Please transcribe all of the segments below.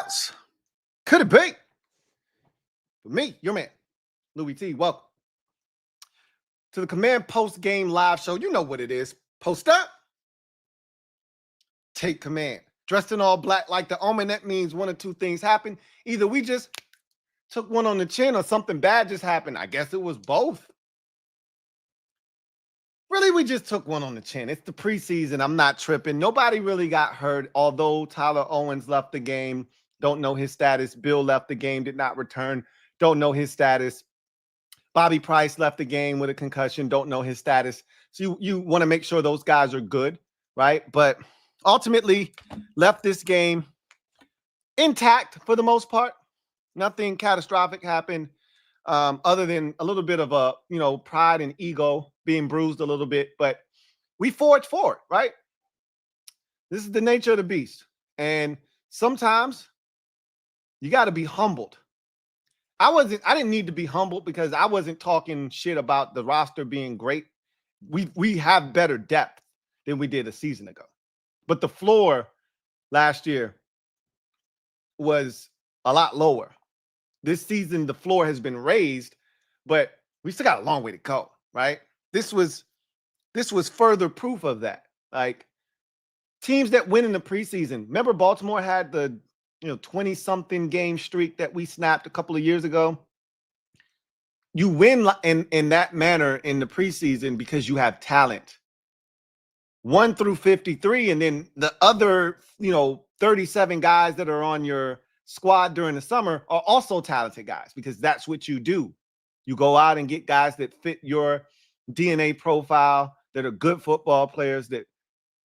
else could it be? For me, your man, Louie Tee. Welcome to the Command Post Game Live Show. You know what it is. Post up, take command. Dressed in all black like the Omen, that means one of two things happen. Either we just took one on the chin or something bad just happened. I guess it was both. Really, we just took one on the chin. It's the preseason. I'm not tripping. Nobody really got hurt, although Tyler Owens left the game. Don't know his status. Bill left the game, did not return. Don't know his status. Bobby Price left the game with a concussion. Don't know his status. So you want to make sure those guys are good, right? But ultimately left this game intact for the most part. Nothing catastrophic happened other than a little bit of a, pride and ego being bruised a little bit. But we forged forward, right? This is the nature of the beast. And sometimes you got to be humbled. I didn't need to be humbled because I wasn't talking shit about the roster being great. We have better depth than we did a season ago. But the floor last year was a lot lower. This season, the floor has been raised, but we still got a long way to go, right? This was further proof of that. Like teams that win in the preseason. Remember Baltimore had the 20-something game streak that we snapped a couple of years ago. You win in that manner in the preseason because you have talent. 1 through 53, and then the other, 37 guys that are on your squad during the summer are also talented guys because that's what you do. You go out and get guys that fit your DNA profile, that are good football players, that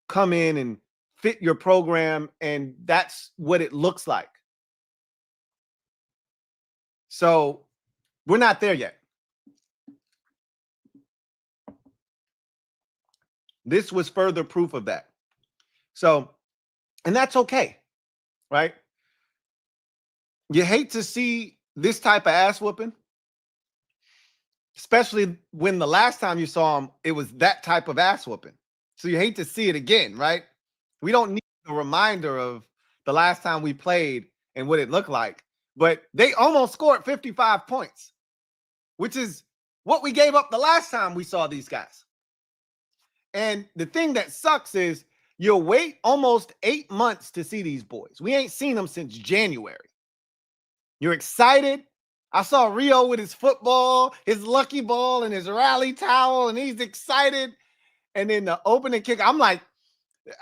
come in and fit your program, and that's what it looks like. So we're not there yet. This was further proof of that. So, and that's okay, right? You hate to see this type of ass whooping, especially when the last time you saw him, it was that type of ass whooping. So you hate to see it again, right? We don't need a reminder of the last time we played and what it looked like. But they almost scored 55 points, which is what we gave up the last time we saw these guys. And the thing that sucks is you'll wait almost 8 months to see these boys. We ain't seen them since January. You're excited. I saw Rio with his football, his lucky ball, and his rally towel, and he's excited. And then the opening kick, I'm like,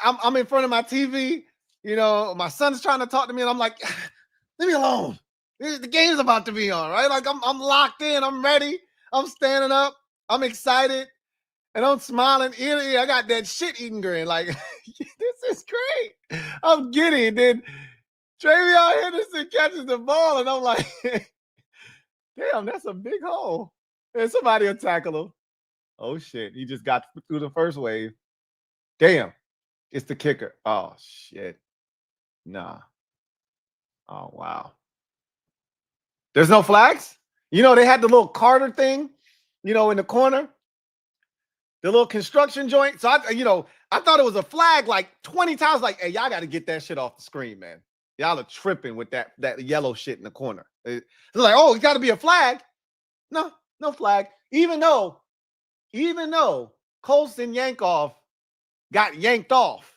I'm in front of my TV. My son's trying to talk to me, and I'm like, leave me alone. The game's about to be on, right? Like I'm locked in. I'm ready. I'm standing up. I'm excited. And I'm smiling. I got that shit-eating grin. Like, this is great. I'm giddy. Then Travion Henderson catches the ball, and I'm like, damn, that's a big hole. And somebody will tackle him. Oh, shit. He just got through the first wave. Damn. It's the kicker. Oh, shit. Nah. Oh, wow. There's no flags? They had the little Carter thing, in the corner. The little construction joint. So, I thought it was a flag like 20 times. Like, hey, y'all got to get that shit off the screen, man. Y'all are tripping with that yellow shit in the corner. It's like, oh, it's got to be a flag. No flag. Even though Colson Yankoff got yanked off.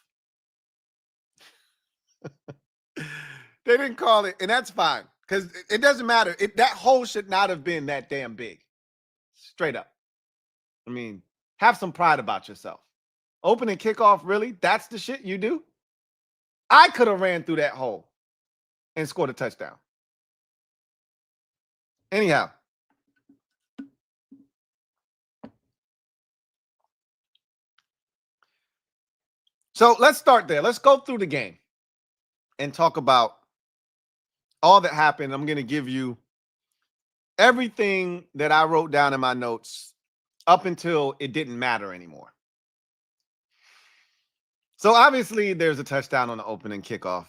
They didn't call it, and that's fine. Because it doesn't matter. That hole should not have been that damn big. Straight up. I mean, have some pride about yourself. Opening kickoff, really? That's the shit you do? I could have ran through that hole and scored a touchdown. Anyhow. So let's start there. Let's go through the game and talk about all that happened. I'm going to give you everything that I wrote down in my notes up until it didn't matter anymore. So obviously there's a touchdown on the opening kickoff.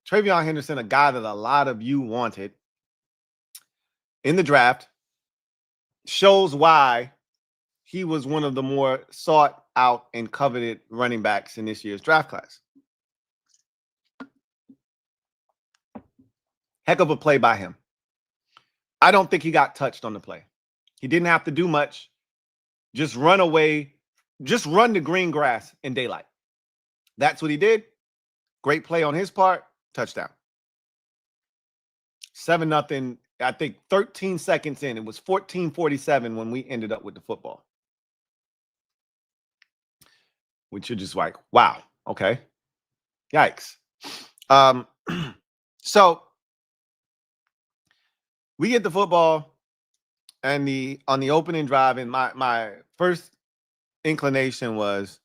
Travion Henderson, a guy that a lot of you wanted in the draft, shows why he was one of the more sought out and coveted running backs in this year's draft class. Heck of a play by him. I don't think he got touched on the play. He didn't have to do much. Just run away. Just run the green grass in daylight. That's what he did. Great play on his part. Touchdown. 7-0. I think 13 seconds in. It was 14:47 when we ended up with the football. Which you're just like, wow, okay. Yikes. So we get the football and on the opening drive, and my first inclination was,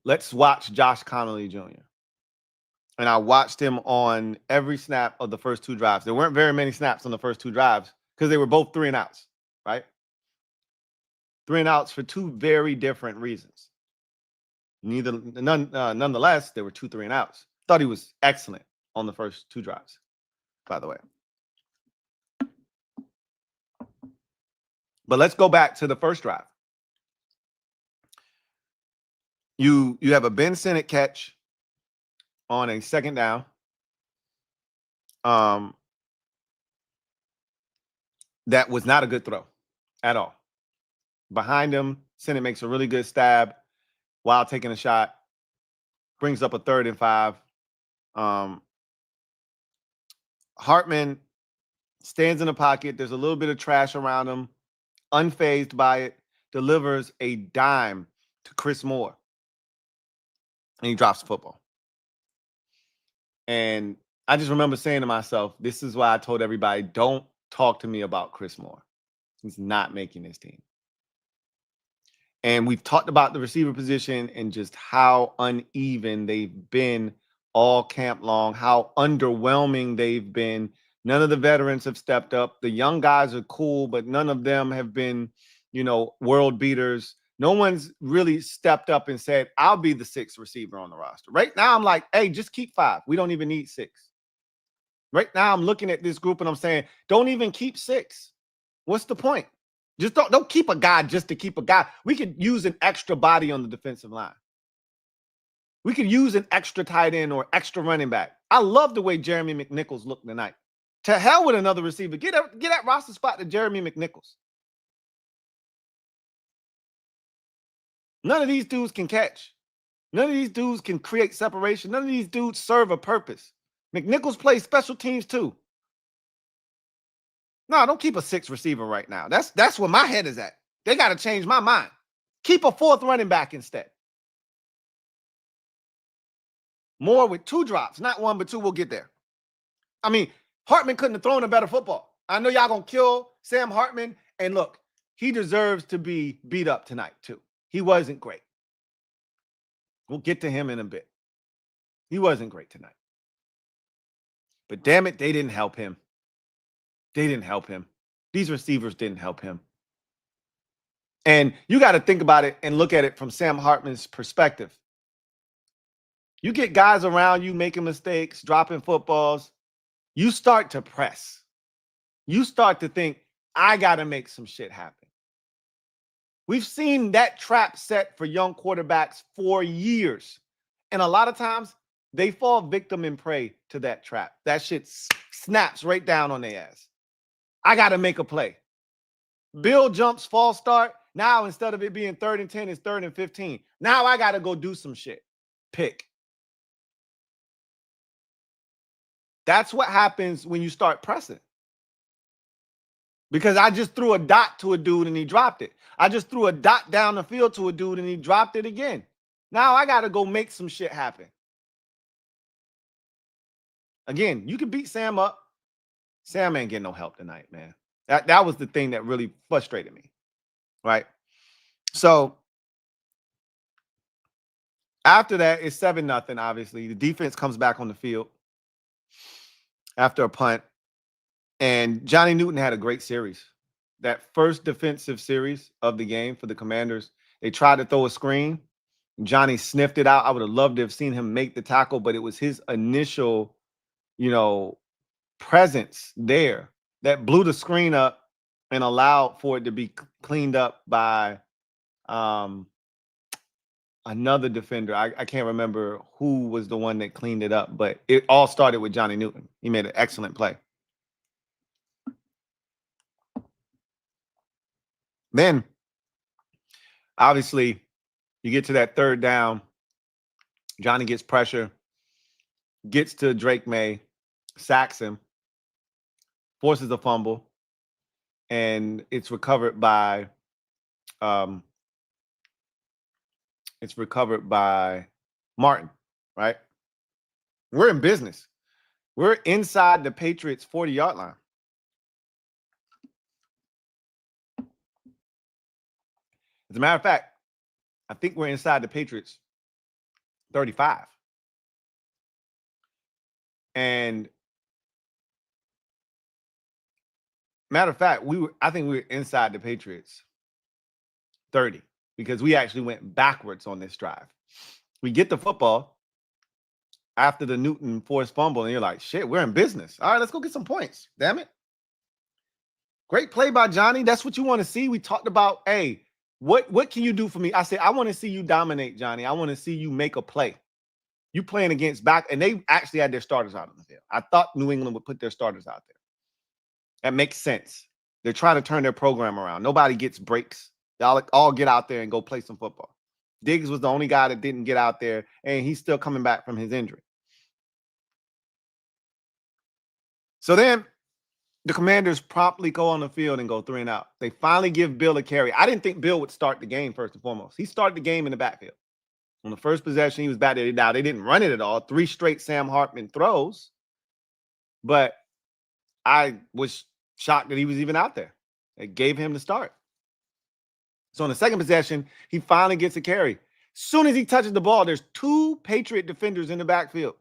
let's watch Josh Connelly Jr. And I watched him on every snap of the first two drives. There weren't very many snaps on the first two drives because they were both 3 and outs, right? 3 and outs for two very different reasons. Nonetheless, there were 2 3 and outs. Thought he was excellent on the first 2 drives, by the way. But let's go back to the first drive. You have a Ben Sinnott catch on a second down. That was not a good throw at all. Behind him, Sinnott makes a really good stab while taking a shot. Brings up a 3rd and 5. Hartman stands in the pocket. There's a little bit of trash around him. Unfazed by it. Delivers a dime to Chris Moore. And he drops the football. And I just remember saying to myself, this is why I told everybody, don't talk to me about Chris Moore. He's not making this team. And we've talked about the receiver position and just how uneven they've been all camp long, how underwhelming they've been. None of the veterans have stepped up. The young guys are cool, but none of them have been, world beaters. No one's really stepped up and said, I'll be the 6th receiver on the roster. Right now, I'm like, hey, just keep 5. We don't even need 6. Right now, I'm looking at this group and I'm saying, don't even keep 6. What's the point? Just don't keep a guy just to keep a guy. We could use an extra body on the defensive line. We could use an extra tight end or extra running back. I love the way Jeremy McNichols looked tonight. To hell with another receiver. Get that roster spot to Jeremy McNichols. None of these dudes can catch. None of these dudes can create separation. None of these dudes serve a purpose. McNichols plays special teams too. No, don't keep a 6th receiver right now. That's where my head is at. They got to change my mind. Keep a 4th running back instead. Moore with 2 drops, not 1, but 2. We'll get there. I mean, Hartman couldn't have thrown a better football. I know y'all going to kill Sam Hartman. And look, he deserves to be beat up tonight too. He wasn't great. We'll get to him in a bit. He wasn't great tonight. But damn it, they didn't help him. They didn't help him. These receivers didn't help him. And you got to think about it and look at it from Sam Hartman's perspective. You get guys around you making mistakes, dropping footballs. You start to press. You start to think, I got to make some shit happen. We've seen that trap set for young quarterbacks for years. And a lot of times, they fall victim and prey to that trap. That shit snaps right down on their ass. I got to make a play. Bill jumps, false start. Now, instead of it being 3rd and 10, it's 3rd and 15. Now I got to go do some shit. Pick. That's what happens when you start pressing. Because I just threw a dot to a dude and he dropped it. I just threw a dot down the field to a dude and he dropped it again. Now I got to go make some shit happen. Again, you can beat Sam up. Sam ain't getting no help tonight, man. That was the thing that really frustrated me, right? So after that, it's 7-0, obviously. The defense comes back on the field after a punt. And Johnny Newton had a great series. That first defensive series of the game for the Commanders, they tried to throw a screen. Johnny sniffed it out. I would have loved to have seen him make the tackle, but it was his initial, presence there that blew the screen up and allowed for it to be cleaned up by another defender. I can't remember who was the one that cleaned it up, but it all started with Johnny Newton. He made an excellent play. Then, obviously, you get to that third down. Johnny gets pressure, gets to Drake May, sacks him, forces a fumble, and it's recovered by Martin, right? We're in business. We're inside the Patriots' 40-yard line. As a matter of fact, I think we're inside the Patriots 35. And matter of fact, I think we were inside the Patriots 30 because we actually went backwards on this drive. We get the football after the Newton forced fumble, and you're like, shit, we're in business. All right, let's go get some points. Damn it. Great play by Johnny. That's what you want to see. We talked about, hey, what can you do for me? I said, I want to see you dominate, Johnny. I want to see you make a play. You playing against back, and they actually had their starters out on the field. I thought New England would put their starters out there. That makes sense. They're trying to turn their program around. Nobody gets breaks. Y'all all get out there and go play some football. Diggs was the only guy that didn't get out there, and he's still coming back from his injury. So then the Commanders promptly go on the field and go 3-and-out. They finally give Bill a carry. I didn't think Bill would start the game first and foremost. He started the game in the backfield. On the first possession, he was back there. Now, they didn't run it at all. 3 straight Sam Hartman throws. But I was shocked that he was even out there. It gave him the start. So on the second possession, he finally gets a carry. Soon as he touches the ball, there's 2 Patriot defenders in the backfield.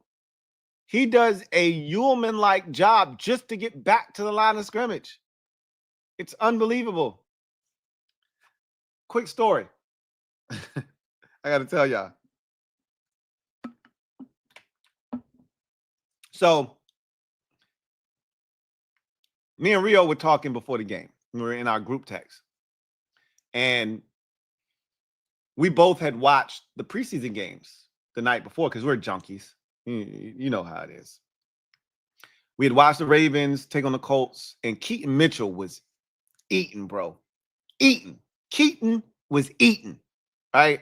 He does a Ullman-like job just to get back to the line of scrimmage. It's unbelievable. Quick story. I got to tell y'all. So, me and Rio were talking before the game. We were in our group text. And we both had watched the preseason games the night before because we're junkies. You know how it is. We had watched the Ravens take on the Colts, and Keaton Mitchell was eating, bro. Eating. Keaton was eating, right?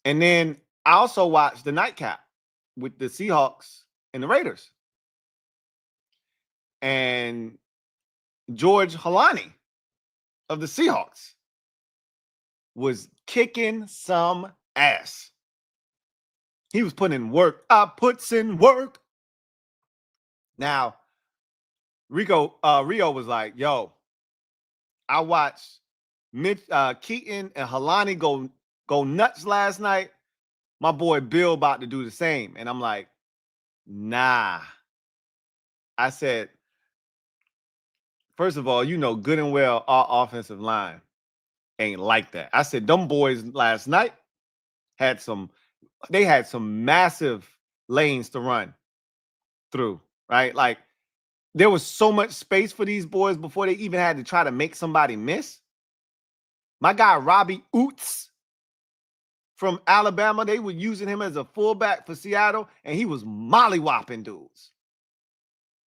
And then I also watched the nightcap with the Seahawks and the Raiders. And George Halani of the Seahawks was kicking some ass. He was putting in work. I puts in work. Now, Rio was like, yo, I watched Keaton and Halani go nuts last night. My boy Bill about to do the same. And I'm like, nah. I said, first of all, you know good and well our offensive line ain't like that. I said, them boys last night had some massive lanes to run through, right? Like, there was so much space for these boys before they even had to try to make somebody miss. My guy, Robbie Oots from Alabama, they were using him as a fullback for Seattle, and he was mollywopping dudes.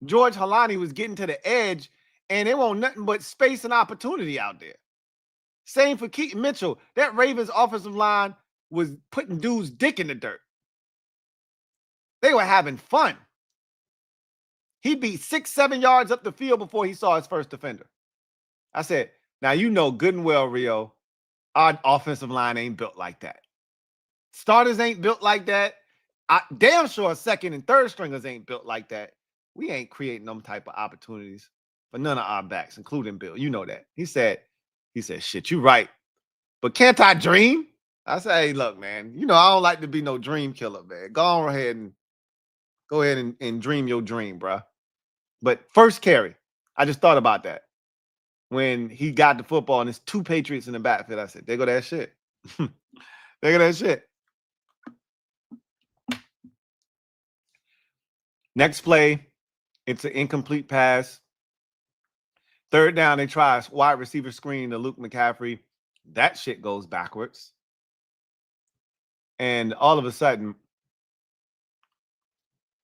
George Halani was getting to the edge, and there wasn't nothing but space and opportunity out there. Same for Keaton Mitchell. That Ravens offensive line was putting dudes' dick in the dirt. They were having fun. He'd be 6-7 yards up the field before he saw his first defender. I said, now you know good and well, Rio, our offensive line ain't built like that. Starters ain't built like that. Damn sure second and third stringers ain't built like that. We ain't creating them type of opportunities for none of our backs, including Bill. You know that. He said, shit, you right. But can't I dream? I said, hey, look, man, you know I don't like to be no dream killer, man. Go ahead and dream your dream, bro. But first carry, I just thought about that. When he got the football and there's 2 Patriots in the backfield, I said, there go that shit. There go that shit. Next play, it's an incomplete pass. Third down, they try a wide receiver screen to Luke McCaffrey. That shit goes backwards. And all of a sudden,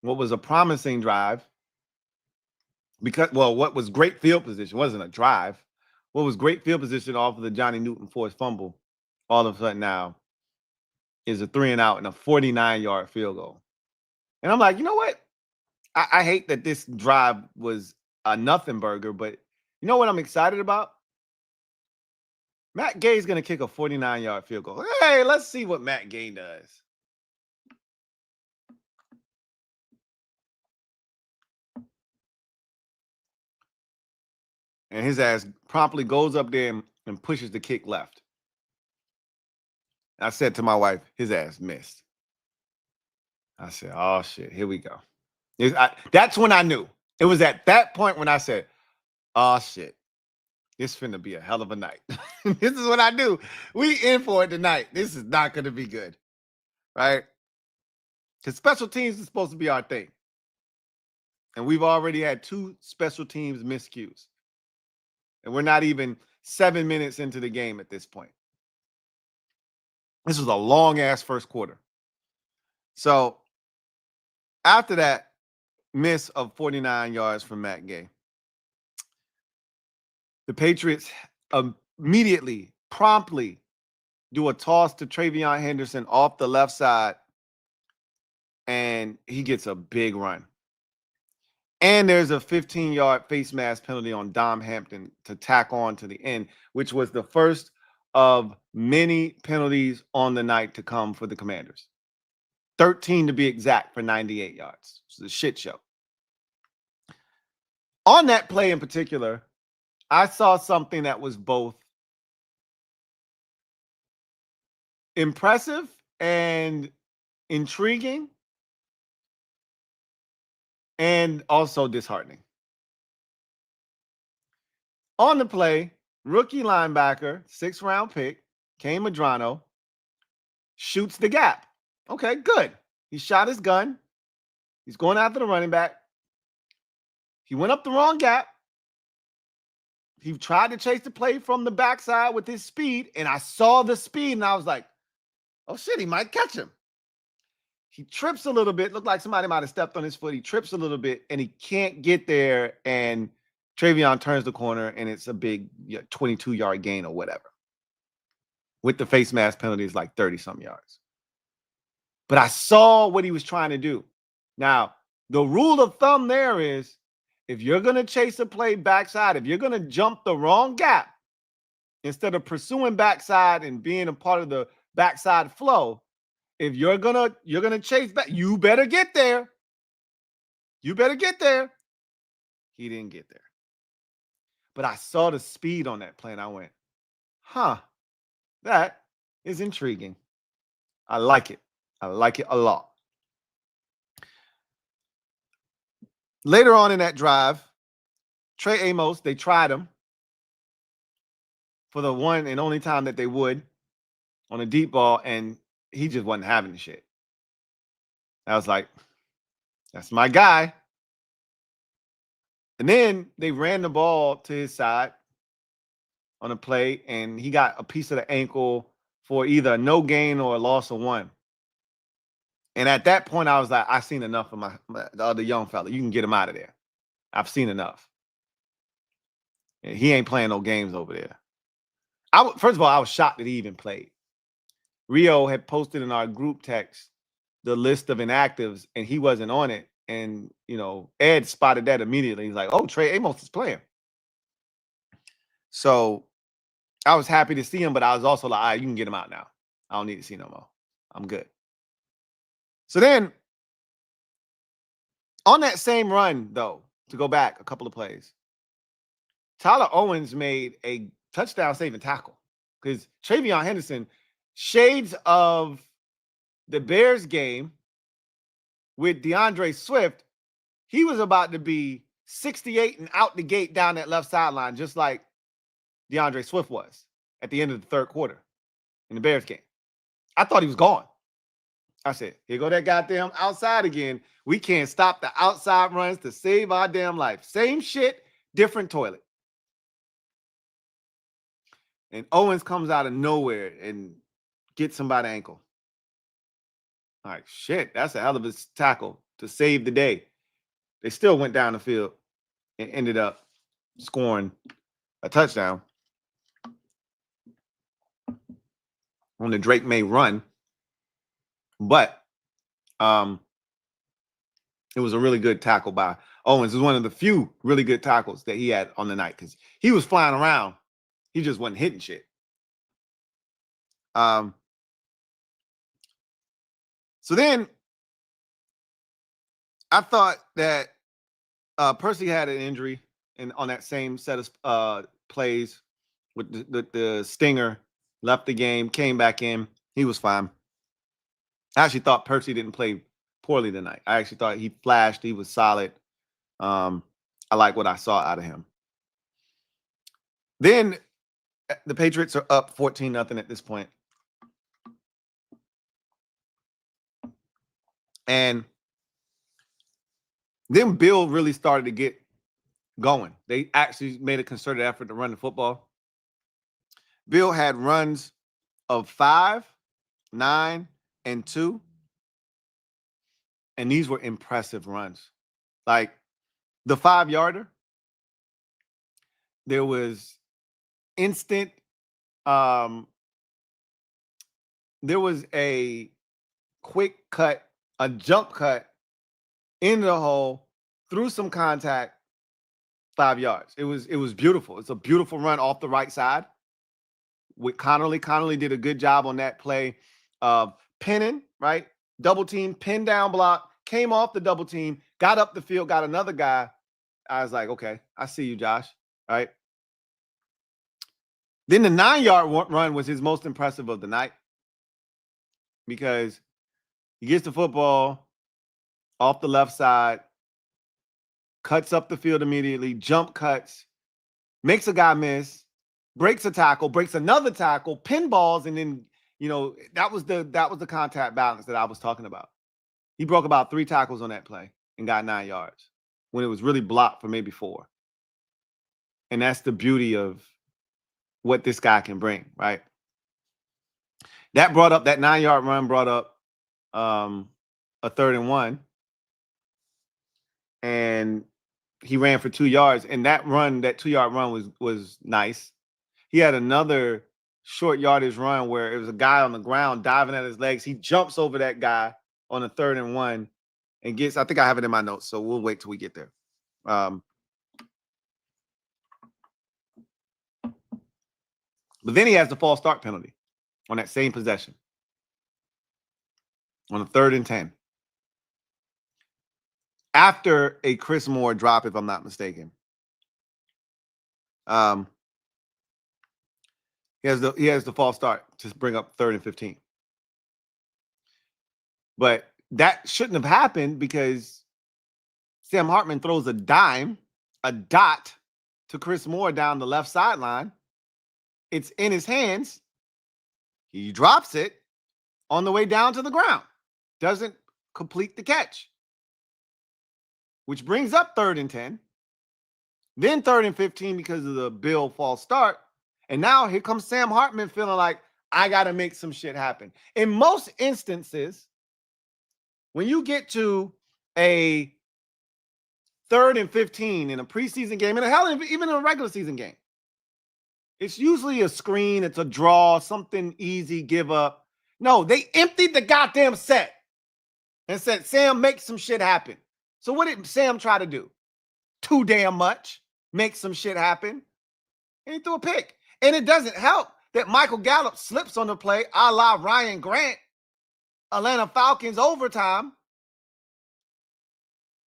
what was a promising drive, what was great field position wasn't a drive. What was great field position off of the Johnny Newton forced fumble, all of a sudden now is a 3-and-out and a 49-yard field goal. And I'm like, you know what? I hate that this drive was a nothing burger, but you know what I'm excited about? Matt Gay's going to kick a 49-yard field goal. Hey, let's see what Matt Gay does. And his ass promptly goes up there and pushes the kick left. I said to my wife, his ass missed. I said, oh, shit, here we go. That's when I knew. It was at that point when I said, oh, shit, this finna be a hell of a night. This is what I knew. We in for it tonight. This is not going to be good, right? Because special teams is supposed to be our thing. And we've already had 2 special teams miscues. And we're not even 7 minutes into the game at this point. This was a long-ass first quarter. So after that miss of 49 yards from Matt Gay, the Patriots immediately, promptly do a toss to Travion Henderson off the left side, and he gets a big run. And there's a 15-yard face mask penalty on Dom Hampton to tack on to the end, which was the first of many penalties on the night to come for the Commanders. 13 to be exact for 98 yards. It's a shit show. On that play in particular, I saw something that was both impressive and intriguing and also disheartening. On the play, rookie linebacker, 6th-round pick, Kane Madano, shoots the gap. Okay, good. He shot his gun. He's going after the running back. He went up the wrong gap. He tried to chase the play from the backside with his speed, and I saw the speed, and I was like, oh, shit, he might catch him. He trips a little bit. Looked like somebody might have stepped on his foot. He trips a little bit, and he can't get there, and Travion turns the corner, and it's a big 22-yard gain or whatever. With the face mask penalty, it's like 30-some yards. But I saw what he was trying to do. Now, the rule of thumb there is if you're going to chase a play backside, if you're going to jump the wrong gap, instead of pursuing backside and being a part of the backside flow, if you're gonna chase back, you better get there. You better get there. He didn't get there. But I saw the speed on that play and I went, huh, that is intriguing. I like it. I like it a lot. Later on in that drive, Trey Amos, they tried him for the one and only time that they would on a deep ball, and he just wasn't having the shit. I was like, that's my guy. And then they ran the ball to his side on a play, and he got a piece of the ankle for either a no gain or a loss of 1. And at that point, I was like, I've seen enough of the other young fella. You can get him out of there. I've seen enough. And he ain't playing no games over there. First of all, I was shocked that he even played. Rio had posted in our group text the list of inactives, and he wasn't on it. And, Ed spotted that immediately. He's like, oh, Trey Amos is playing. So I was happy to see him, but I was also like, all right, you can get him out now. I don't need to see no more. I'm good. So then on that same run, though, to go back a couple of plays, Tyler Owens made a touchdown saving tackle because Travion Henderson, shades of the Bears game with DeAndre Swift, he was about to be 68 and out the gate down that left sideline, just like DeAndre Swift was at the end of the third quarter in the Bears game. I thought he was gone. I said, here go that goddamn outside again. We can't stop the outside runs to save our damn life. Same shit, different toilet. And Owens comes out of nowhere and gets him by the ankle. Like, shit, that's a hell of a tackle to save the day. They still went down the field and ended up scoring a touchdown on the Drake May run. But it was a really good tackle by Owens. It was one of the few really good tackles that he had on the night because he was flying around. He just wasn't hitting shit. So then I thought that Percy had an injury on that same set of plays with the stinger, left the game, came back in. He was fine. I actually thought Percy didn't play poorly tonight. I actually thought he flashed. He was solid. I like what I saw out of him. Then the Patriots are up 14-0 at this point. And then Bill really started to get going. They actually made a concerted effort to run the football. Bill had runs of 5, 9, and 2. And these were impressive runs. Like the 5-yarder, there was instant, there was a quick cut, a jump cut into the hole, through some contact, 5 yards. It was beautiful. It's a beautiful run off the right side with Connelly. Connelly did a good job on that play of pinning, right? Double team, pin down block, came off the double team, got up the field, got another guy. I was like, okay, I see you, Josh, right? Then the 9-yard run was his most impressive of the night because he gets the football off the left side, cuts up the field immediately, jump cuts, makes a guy miss, breaks a tackle, breaks another tackle, pinballs, and then, you know, that was the contact balance that I was talking about. He broke about 3 tackles on that play and got 9 yards when it was really blocked for maybe 4. And that's the beauty of what this guy can bring, right? That 9-yard run brought up a 3rd and 1. And he ran for 2 yards. And that 2-yard run was nice. He had another short yardage run where it was a guy on the ground diving at his legs. He jumps over that guy on a 3rd and 1 and gets, I think I have it in my notes, so we'll wait till we get there. But then he has the false start penalty on that same possession on a 3rd and 10. After a Chris Moore drop, if I'm not mistaken. He has the false start to bring up 3rd and 15. But that shouldn't have happened because Sam Hartman throws a dot to Chris Moore down the left sideline. It's in his hands. He drops it on the way down to the ground. Doesn't complete the catch, which brings up 3rd and 10. Then 3rd and 15 because of the Bill false start. And now here comes Sam Hartman feeling like, I got to make some shit happen. In most instances, when you get to a 3rd and 15 in a preseason game, and hell, even in a regular season game, it's usually a screen, it's a draw, something easy, give up. No, they emptied the goddamn set and said, Sam, make some shit happen. So what did Sam try to do? Too damn much. Make some shit happen. And he threw a pick. And it doesn't help that Michael Gallup slips on the play, a la Ryan Grant, Atlanta Falcons overtime,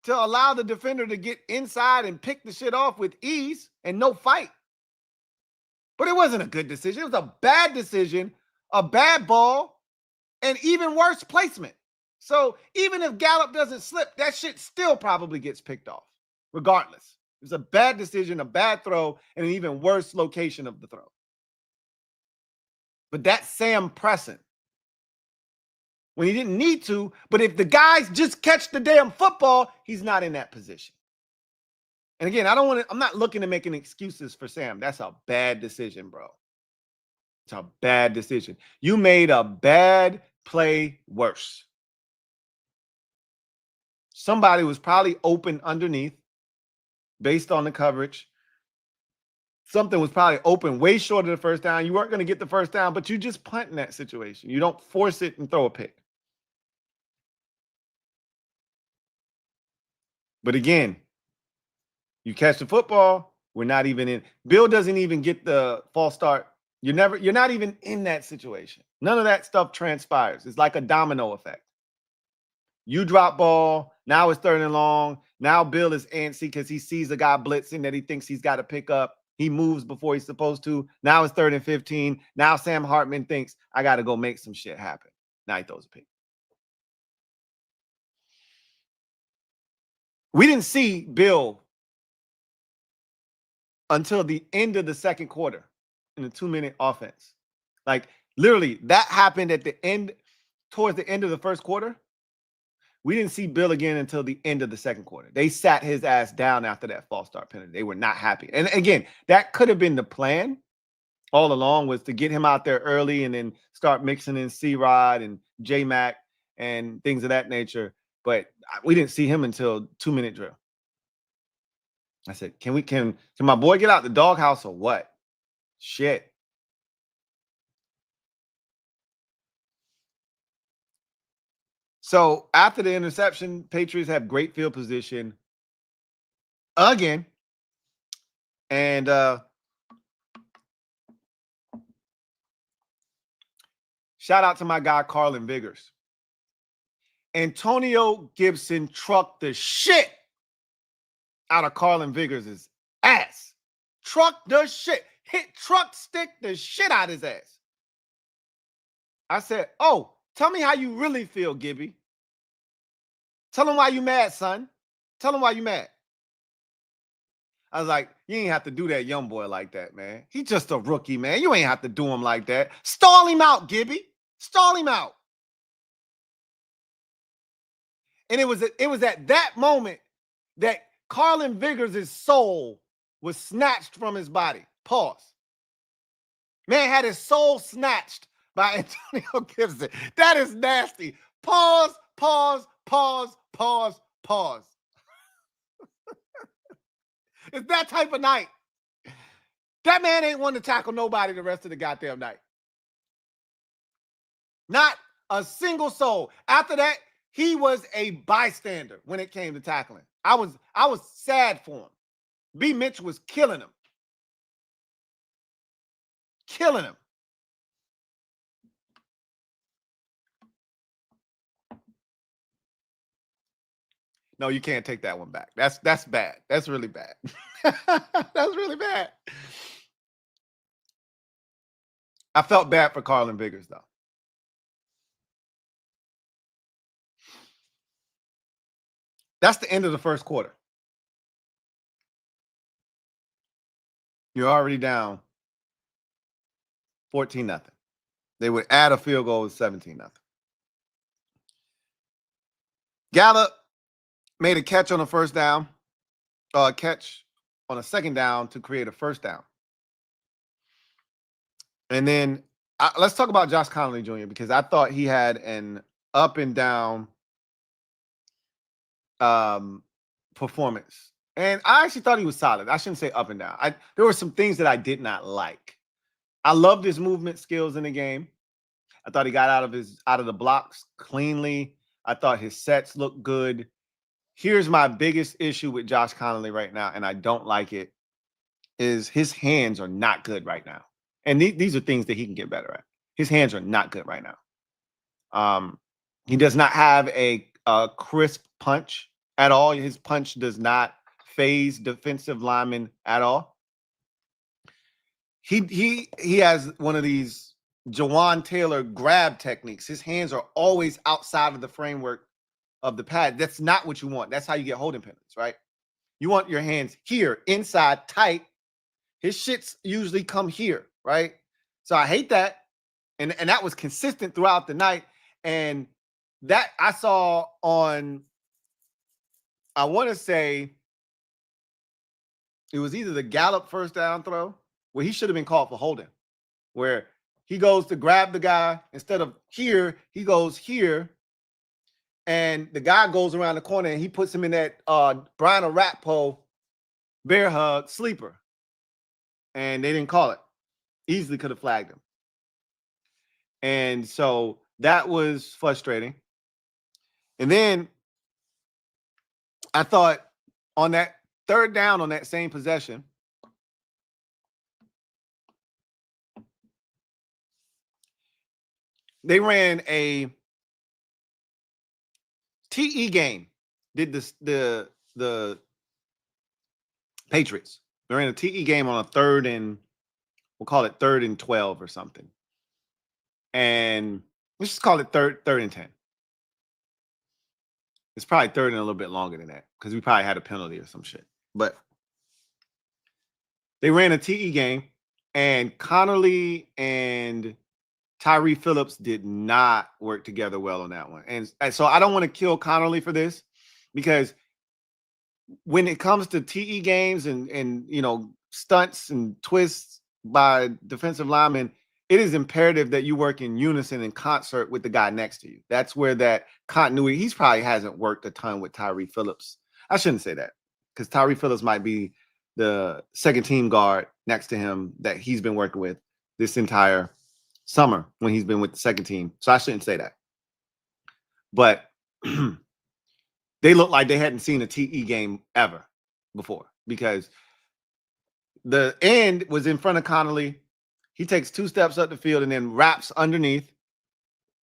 to allow the defender to get inside and pick the shit off with ease and no fight. But it wasn't a good decision. It was a bad decision, a bad ball, and even worse placement. So even if Gallup doesn't slip, that shit still probably gets picked off, regardless. It was a bad decision, a bad throw, and an even worse location of the throw. But that's Sam pressing when he didn't need to. But if the guys just catch the damn football, he's not in that position. And again, I'm not looking to make any excuses for Sam. That's a bad decision, bro. It's a bad decision. You made a bad play worse. Somebody was probably open underneath based on the coverage. Something was probably open way short of the first down. You weren't going to get the first down, but you just punt in that situation. You don't force it and throw a pick. But again, you catch the football, we're not even in. Bill doesn't even get the false start. You're not even in that situation. None of that stuff transpires. It's like a domino effect. You drop ball, now it's 3rd and long. Now Bill is antsy because he sees a guy blitzing that he thinks he's got to pick up. He moves before he's supposed to. Now it's 3rd and 15. Now Sam Hartman thinks, I got to go make some shit happen. Now he throws a pick. We didn't see Bill until the end of the second quarter in the 2-minute offense. Like, literally, that happened at the end, towards the end of the first quarter. We didn't see Bill again until the end of the second quarter. They sat his ass down after that false start penalty. They were not happy. And again, that could have been the plan all along, was to get him out there early and then start mixing in C-Rod and J-Mac and things of that nature. But we didn't see him until 2-minute drill. I said, can my boy get out the doghouse or what? Shit. So after the interception, Patriots have great field position again. And shout out to my guy, Carlin Biggers. Antonio Gibson trucked the shit out of Carlin Biggers' ass. Truck the shit. Stick the shit out his ass. I said, oh, tell me how you really feel, Gibby. Tell him why you mad, son. Tell him why you mad. I was like, you ain't have to do that young boy like that, man. He's just a rookie, man. You ain't have to do him like that. Stall him out, Gibby. Stall him out. And it was at that moment that Carlin Biggers' soul was snatched from his body. Pause. Man had his soul snatched by Antonio Gibson. That is nasty. Pause, pause, pause, pause, pause. It's that type of night. That man ain't want to tackle nobody the rest of the goddamn night. Not a single soul. After that, he was a bystander when it came to tackling. I was sad for him. B. Mitch was killing him. Killing him. No, you can't take that one back. That's bad. That's really bad. That's really bad. I felt bad for Carlin Biggers, though. That's the end of the first quarter. You're already down 14-0. They would add a field goal with 17-0. Gallup made a catch on a first down, catch on a second down to create a first down. And then let's talk about Josh Connelly Jr., because I thought he had an up and down performance. And I actually thought he was solid. I shouldn't say up and down. There were some things that I did not like. I loved his movement skills in the game. I thought he got out of the blocks cleanly. I thought his sets looked good. Here's my biggest issue with Josh Connelly right now, and I don't like it, is his hands are not good right now. And these are things that he can get better at. His hands are not good right now. He does not have a crisp punch at all. His punch does not phase defensive linemen at all. He has one of these Jawan Taylor grab techniques. His hands are always outside of the framework of the pad. That's not what you want. That's how you get holding penalties, right? You want your hands here, inside, tight. His shits usually come here, right? So I hate that. And that was consistent throughout the night. And that I saw on, I want to say, it was either the Gallup first down throw, where he should have been called for holding, where he goes to grab the guy. Instead of here, he goes here. And the guy goes around the corner and he puts him in that Brian Ratpo bear hug sleeper. And they didn't call it. Easily could have flagged him. And so that was frustrating. And then I thought on that third down on that same possession, they ran a TE game. Did the Patriots. They ran a TE game on a third and we'll call it 3rd and 12 or something. And let's just call it third and 10. It's probably 3rd and a little bit longer than that because we probably had a penalty or some shit. But they ran a TE game, and Connelly and Tyree Phillips did not work together well on that one. And so I don't want to kill Connelly for this because when it comes to TE games and you know, stunts and twists by defensive linemen, it is imperative that you work in unison and concert with the guy next to you. That's where that continuity, he's probably hasn't worked a ton with Tyree Phillips. I shouldn't say that because Tyree Phillips might be the second team guard next to him that he's been working with this entire summer when he's been with the second team. So I shouldn't say that. But they look like they hadn't seen a TE game ever before because the end was in front of Connelly. He takes 2 steps up the field and then wraps underneath.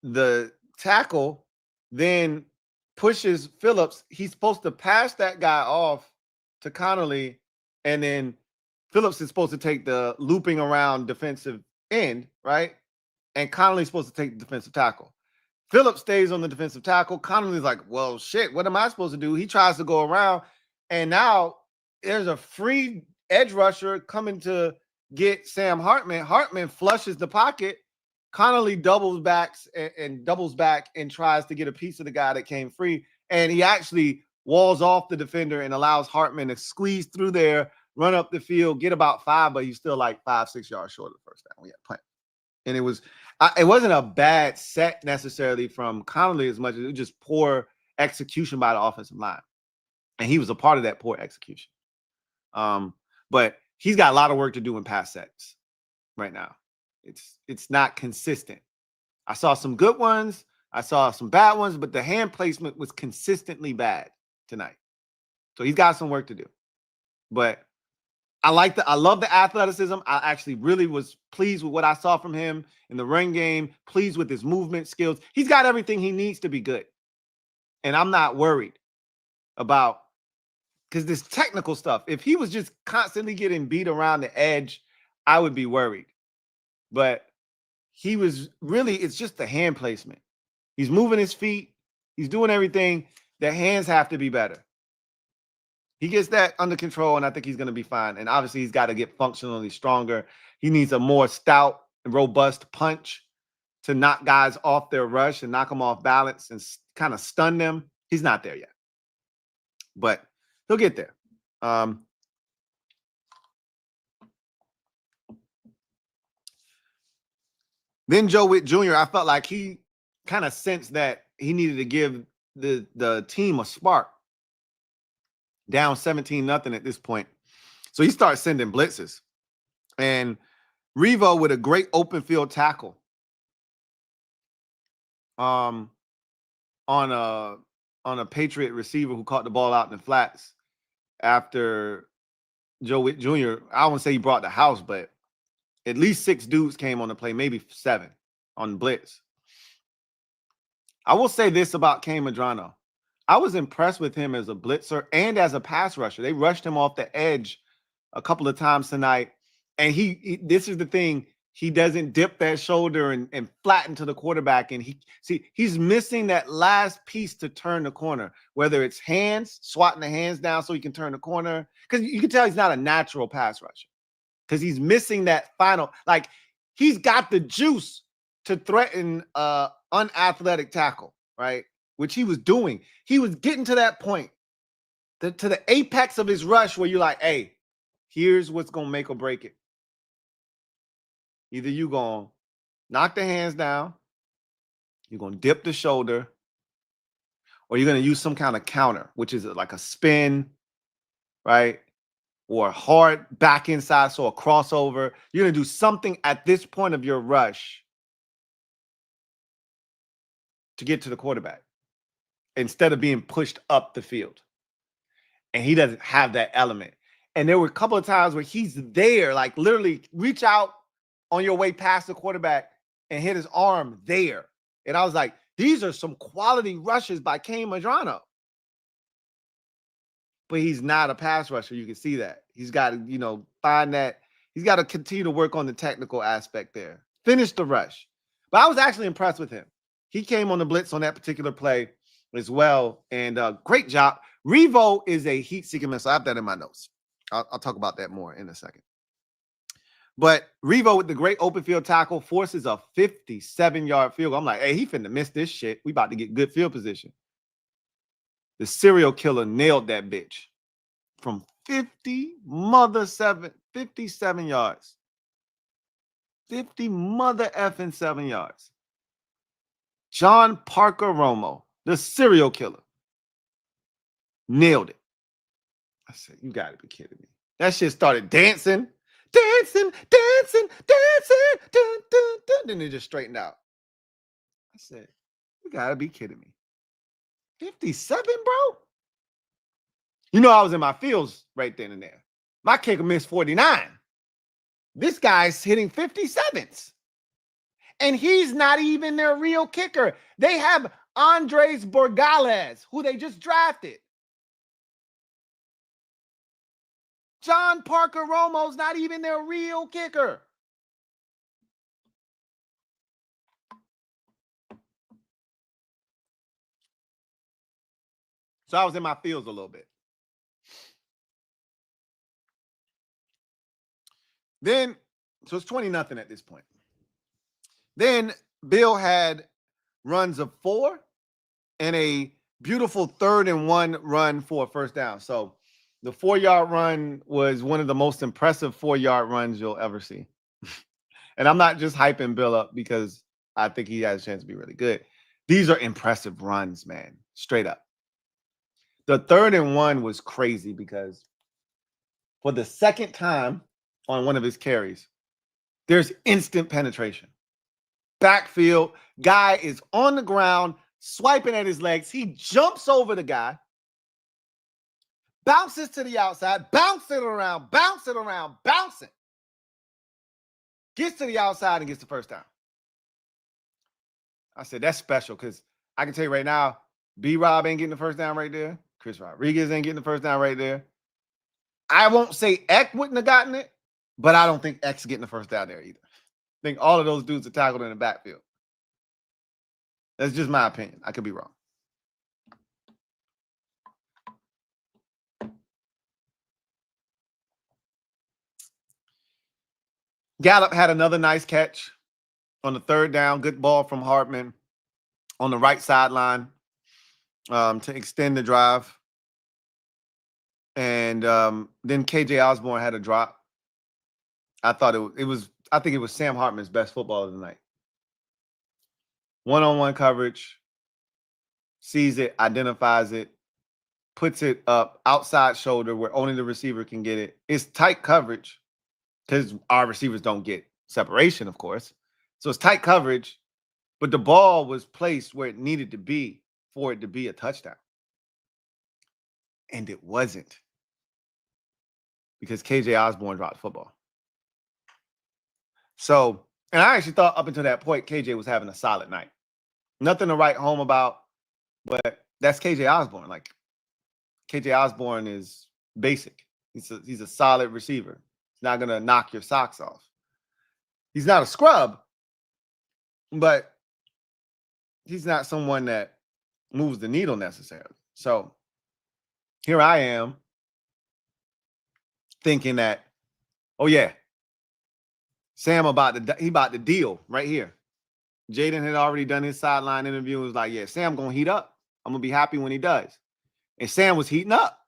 The tackle then pushes Phillips. He's supposed to pass that guy off to Connelly, and then Phillips is supposed to take the looping around defensive end, right? And Connelly's supposed to take the defensive tackle. Phillips stays on the defensive tackle. Connelly's like, well, shit, what am I supposed to do? He tries to go around, and now there's a free edge rusher coming to get Sam Hartman. Hartman flushes the pocket. Connelly doubles back and tries to get a piece of the guy that came free. And he actually walls off the defender and allows Hartman to squeeze through there, run up the field, get about 5, but he's still like 5-6 yards short of the first down. We had plenty. And it wasn't a bad set necessarily from Connelly as much as it was just poor execution by the offensive line. And he was a part of that poor execution. But he's got a lot of work to do in pass sets right now. It's not consistent. I saw some good ones. I saw some bad ones, but the hand placement was consistently bad tonight. So he's got some work to do. But I love the athleticism. I actually really was pleased with what I saw from him in the run game, pleased with his movement skills. He's got everything he needs to be good. And I'm not worried about, because this technical stuff, if he was just constantly getting beat around the edge, I would be worried. But he was really, it's just the hand placement. He's moving his feet. He's doing everything. The hands have to be better. He gets that under control, and I think he's going to be fine. And obviously, he's got to get functionally stronger. He needs a more stout and robust punch to knock guys off their rush and knock them off balance and kind of stun them. He's not there yet. But he'll get there. Then Joe Witt Jr., I felt like he kind of sensed that he needed to give the team a spark. Down 17-0 at this point. So he starts sending blitzes. And Revo with a great open field tackle on a Patriot receiver who caught the ball out in the flats after Joe Witt Jr. I won't say he brought the house, but at least 6 dudes came on the play, maybe 7 on blitz. I will say this about Kane Madrano. I was impressed with him as a blitzer and as a pass rusher. They rushed him off the edge a couple of times tonight. And this is the thing, he doesn't dip that shoulder and flatten to the quarterback. And he's missing that last piece to turn the corner, whether it's hands, swatting the hands down so he can turn the corner. Because you can tell he's not a natural pass rusher. Because he's missing that final, like he's got the juice to threaten unathletic tackle, right? Which he was doing. He was getting to that point, to the apex of his rush where you're like, hey, here's what's going to make or break it. Either you're going to knock the hands down, you're going to dip the shoulder, or you're going to use some kind of counter, which is like a spin, right? Or hard back inside, so a crossover. You're going to do something at this point of your rush to get to the quarterback instead of being pushed up the field. And he doesn't have that element. And there were a couple of times where he's there, like literally reach out on your way past the quarterback and hit his arm there. And I was like, these are some quality rushes by Kane Madrano. But he's not a pass rusher. You can see that. He's got to, you know, find that. He's got to continue to work on the technical aspect there. Finish the rush. But I was actually impressed with him. He came on the blitz on that particular play as well. And great job. Revo is a heat-seeking missile. I have that in my notes. I'll talk about that more in a second. But Revo with the great open field tackle forces a 57-yard field goal. I'm like, hey, he finna miss this shit. We about to get good field position. The serial killer nailed that bitch from 57 yards. 50 mother effing 7 yards. John Parker Romo, the serial killer, nailed it. I said, you got to be kidding me. That shit started dancing. Dancing. Dun, dun, dun. Then it just straightened out. I said, you got to be kidding me. 57, bro? You know I was in my fields right then and there. My kicker missed 49. This guy's hitting 57s. And he's not even their real kicker. They have Andres Borgales, who they just drafted. John Parker Romo's not even their real kicker. So I was in my fields a little bit. Then, so it's 20-0 at this point. Then Bill had runs of 4 and a beautiful 3rd-and-1 run for a first down. So the 4-yard run was one of the most impressive 4-yard runs you'll ever see. And I'm not just hyping Bill up because I think he has a chance to be really good. These are impressive runs, man. Straight up. The 3rd-and-1 was crazy because for the second time on one of his carries, there's instant penetration. Backfield, guy is on the ground, swiping at his legs. He jumps over the guy, bounces to the outside, bouncing around, bouncing. Gets to the outside and gets the first down. I said, that's special because I can tell you right now, B-Rob ain't getting the first down right there. Chris Rodriguez ain't getting the first down right there. I won't say Eck wouldn't have gotten it, but I don't think Eck's getting the first down there either. I think all of those dudes are tackled in the backfield. That's just my opinion. I could be wrong. Gallup had another nice catch on the 3rd down. Good ball from Hartman on the right sideline to extend the drive. And then KJ Osborne had a drop. I thought I think it was Sam Hartman's best football of the night. One-on-one coverage, sees it, identifies it, puts it up outside shoulder where only the receiver can get it. It's tight coverage because our receivers don't get separation, of course. So it's tight coverage, but the ball was placed where it needed to be for it to be a touchdown. And it wasn't because KJ Osborne dropped the football. So, and I actually thought up until that point, KJ was having a solid night. Nothing to write home about, but that's KJ Osborne. Like, KJ Osborne is basic. He's a solid receiver. He's not going to knock your socks off. He's not a scrub, but he's not someone that moves the needle necessarily. So here I am thinking that, oh yeah, Sam about to deal right here. Jaden had already done his sideline interview and was like, yeah, Sam going to heat up. I'm going to be happy when he does. And Sam was heating up.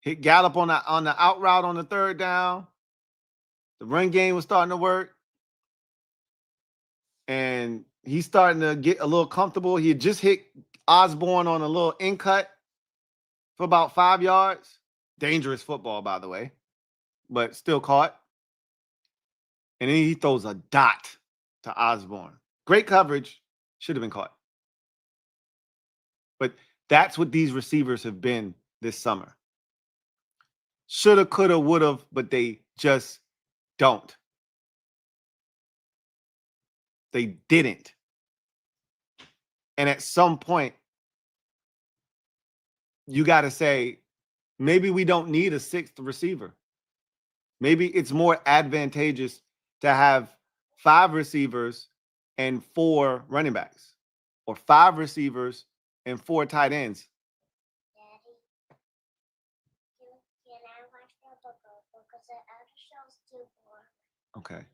Hit Gallup on the out route on the 3rd down. The run game was starting to work. And he's starting to get a little comfortable. He had just hit Osborne on a little in cut for about 5 yards. Dangerous football, by the way, but still caught. And then he throws a dot to Osborne. Great coverage. Should have been caught. But that's what these receivers have been this summer. Shoulda, coulda, woulda, but they just don't. They didn't. And at some point, you got to say, maybe we don't need a sixth receiver. Maybe it's more advantageous to have 5 receivers and 4 running backs, or 5 receivers and 4 tight ends. Daddy, can I watch the book because the other show's too boring? Okay,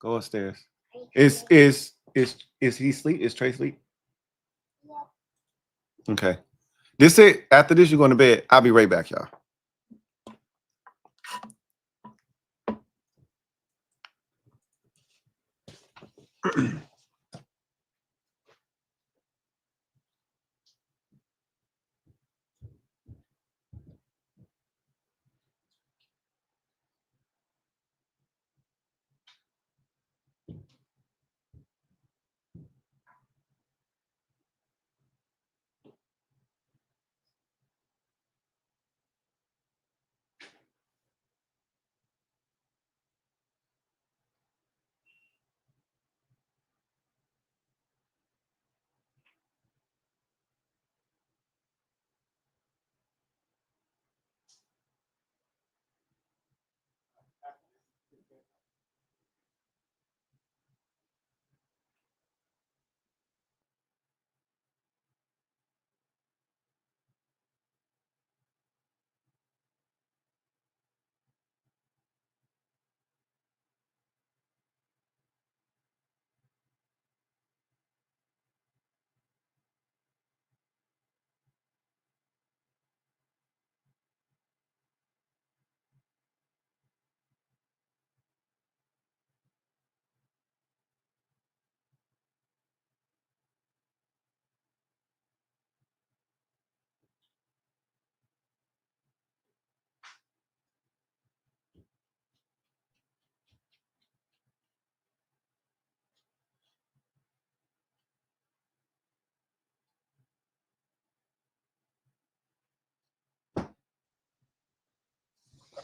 go upstairs. Is he asleep? Is Trey asleep? Yeah. Okay. This it. After this, you're going to bed. I'll be right back, y'all.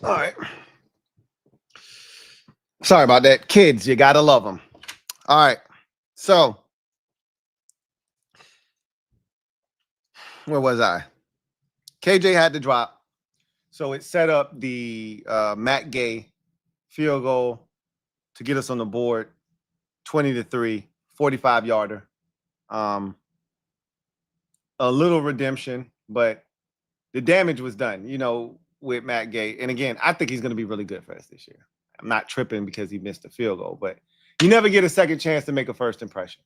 All right. Sorry about that. Kids, you got to love them. All right. So, where was I? KJ had to drop. So it set up the Matt Gay field goal to get us on the board, 20-3, 45-yarder. A little redemption, but the damage was done, with Matt Gay. And again, I think he's going to be really good for us this year. I'm not tripping because he missed a field goal, but you never get a second chance to make a first impression.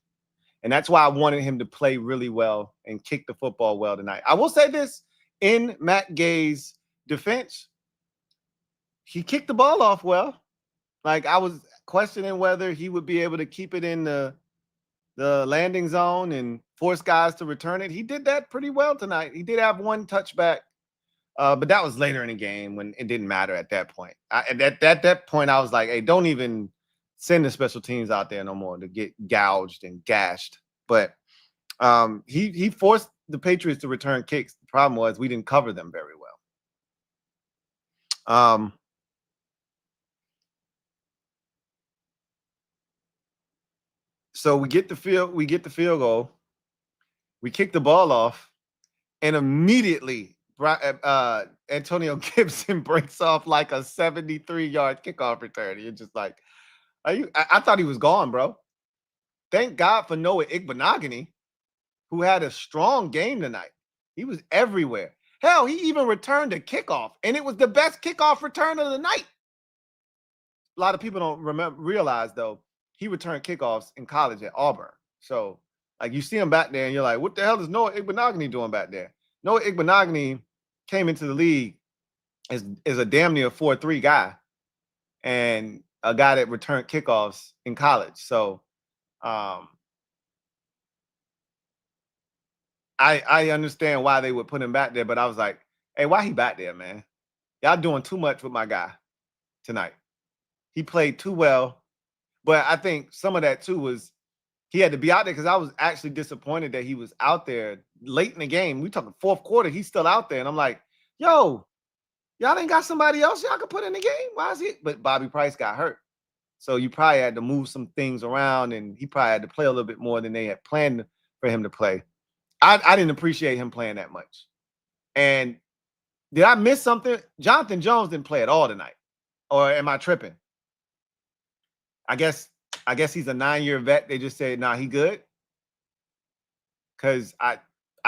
And that's why I wanted him to play really well and kick the football well tonight. I will say this, in Matt Gay's defense, he kicked the ball off well. Like, I was questioning whether he would be able to keep it in the landing zone and force guys to return it. He did that pretty well tonight. He did have one touchback, but that was later in the game when it didn't matter at that point. At that point, I was like, hey, don't even send the special teams out there no more to get gouged and gashed. But he forced the Patriots to return kicks. The problem was we didn't cover them very well. So we get the field goal, we kick the ball off, and immediately Antonio Gibson breaks off like a 73-yard kickoff return. You're just like, I thought he was gone, bro. Thank God for Noah Igbenogany, who had a strong game tonight. He was everywhere. Hell, he even returned a kickoff, and it was the best kickoff return of the night. A lot of people don't realize, though, he returned kickoffs in college at Auburn. So, like, you see him back there, and you're like, what the hell is Noah Igbenogany doing back there? Noah Igbenogany came into the league as a damn near 4-3 guy and a guy that returned kickoffs in college. So, I understand why they would put him back there, but I was like, hey, why he back there, man? Y'all doing too much with my guy tonight. He played too well, but I think some of that too was he had to be out there because I was actually disappointed that he was out there late in the game. We talking fourth quarter, he's still out there, and I'm like, yo, y'all ain't got somebody else y'all could put in the game. Why is he? But Bobby Price got hurt, so you probably had to move some things around, and he probably had to play a little bit more than they had planned for him to play. I didn't appreciate him playing that much. And did I miss something? Jonathan Jones didn't play at all tonight, or am I tripping? I guess he's a 9-year vet. They just said, nah, he good. Because I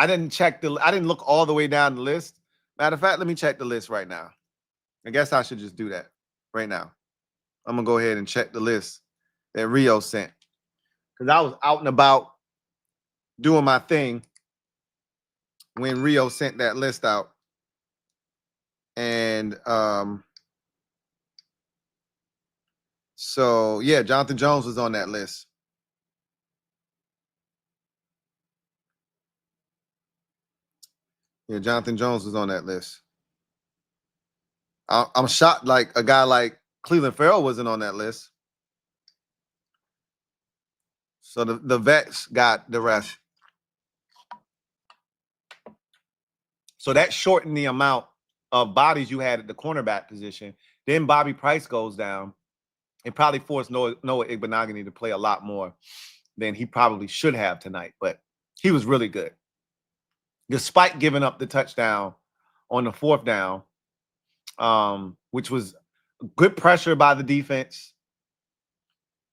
didn't I didn't look all the way down the list. Matter of fact, let me check the list right now. I guess I should just do that right now. I'm gonna go ahead and check the list that Rio sent. Because I was out and about doing my thing when Rio sent that list out. And so yeah, Jonathan Jones was on that list. Yeah, Jonathan Jones was on that list. I'm shocked like a guy like Cleveland Farrell wasn't on that list. So the vets got the rest. So that shortened the amount of bodies you had at the cornerback position. Then Bobby Price goes down. It probably forced Noah Igbenogany to play a lot more than he probably should have tonight. But he was really good. Despite giving up the touchdown on the fourth down, which was good pressure by the defense.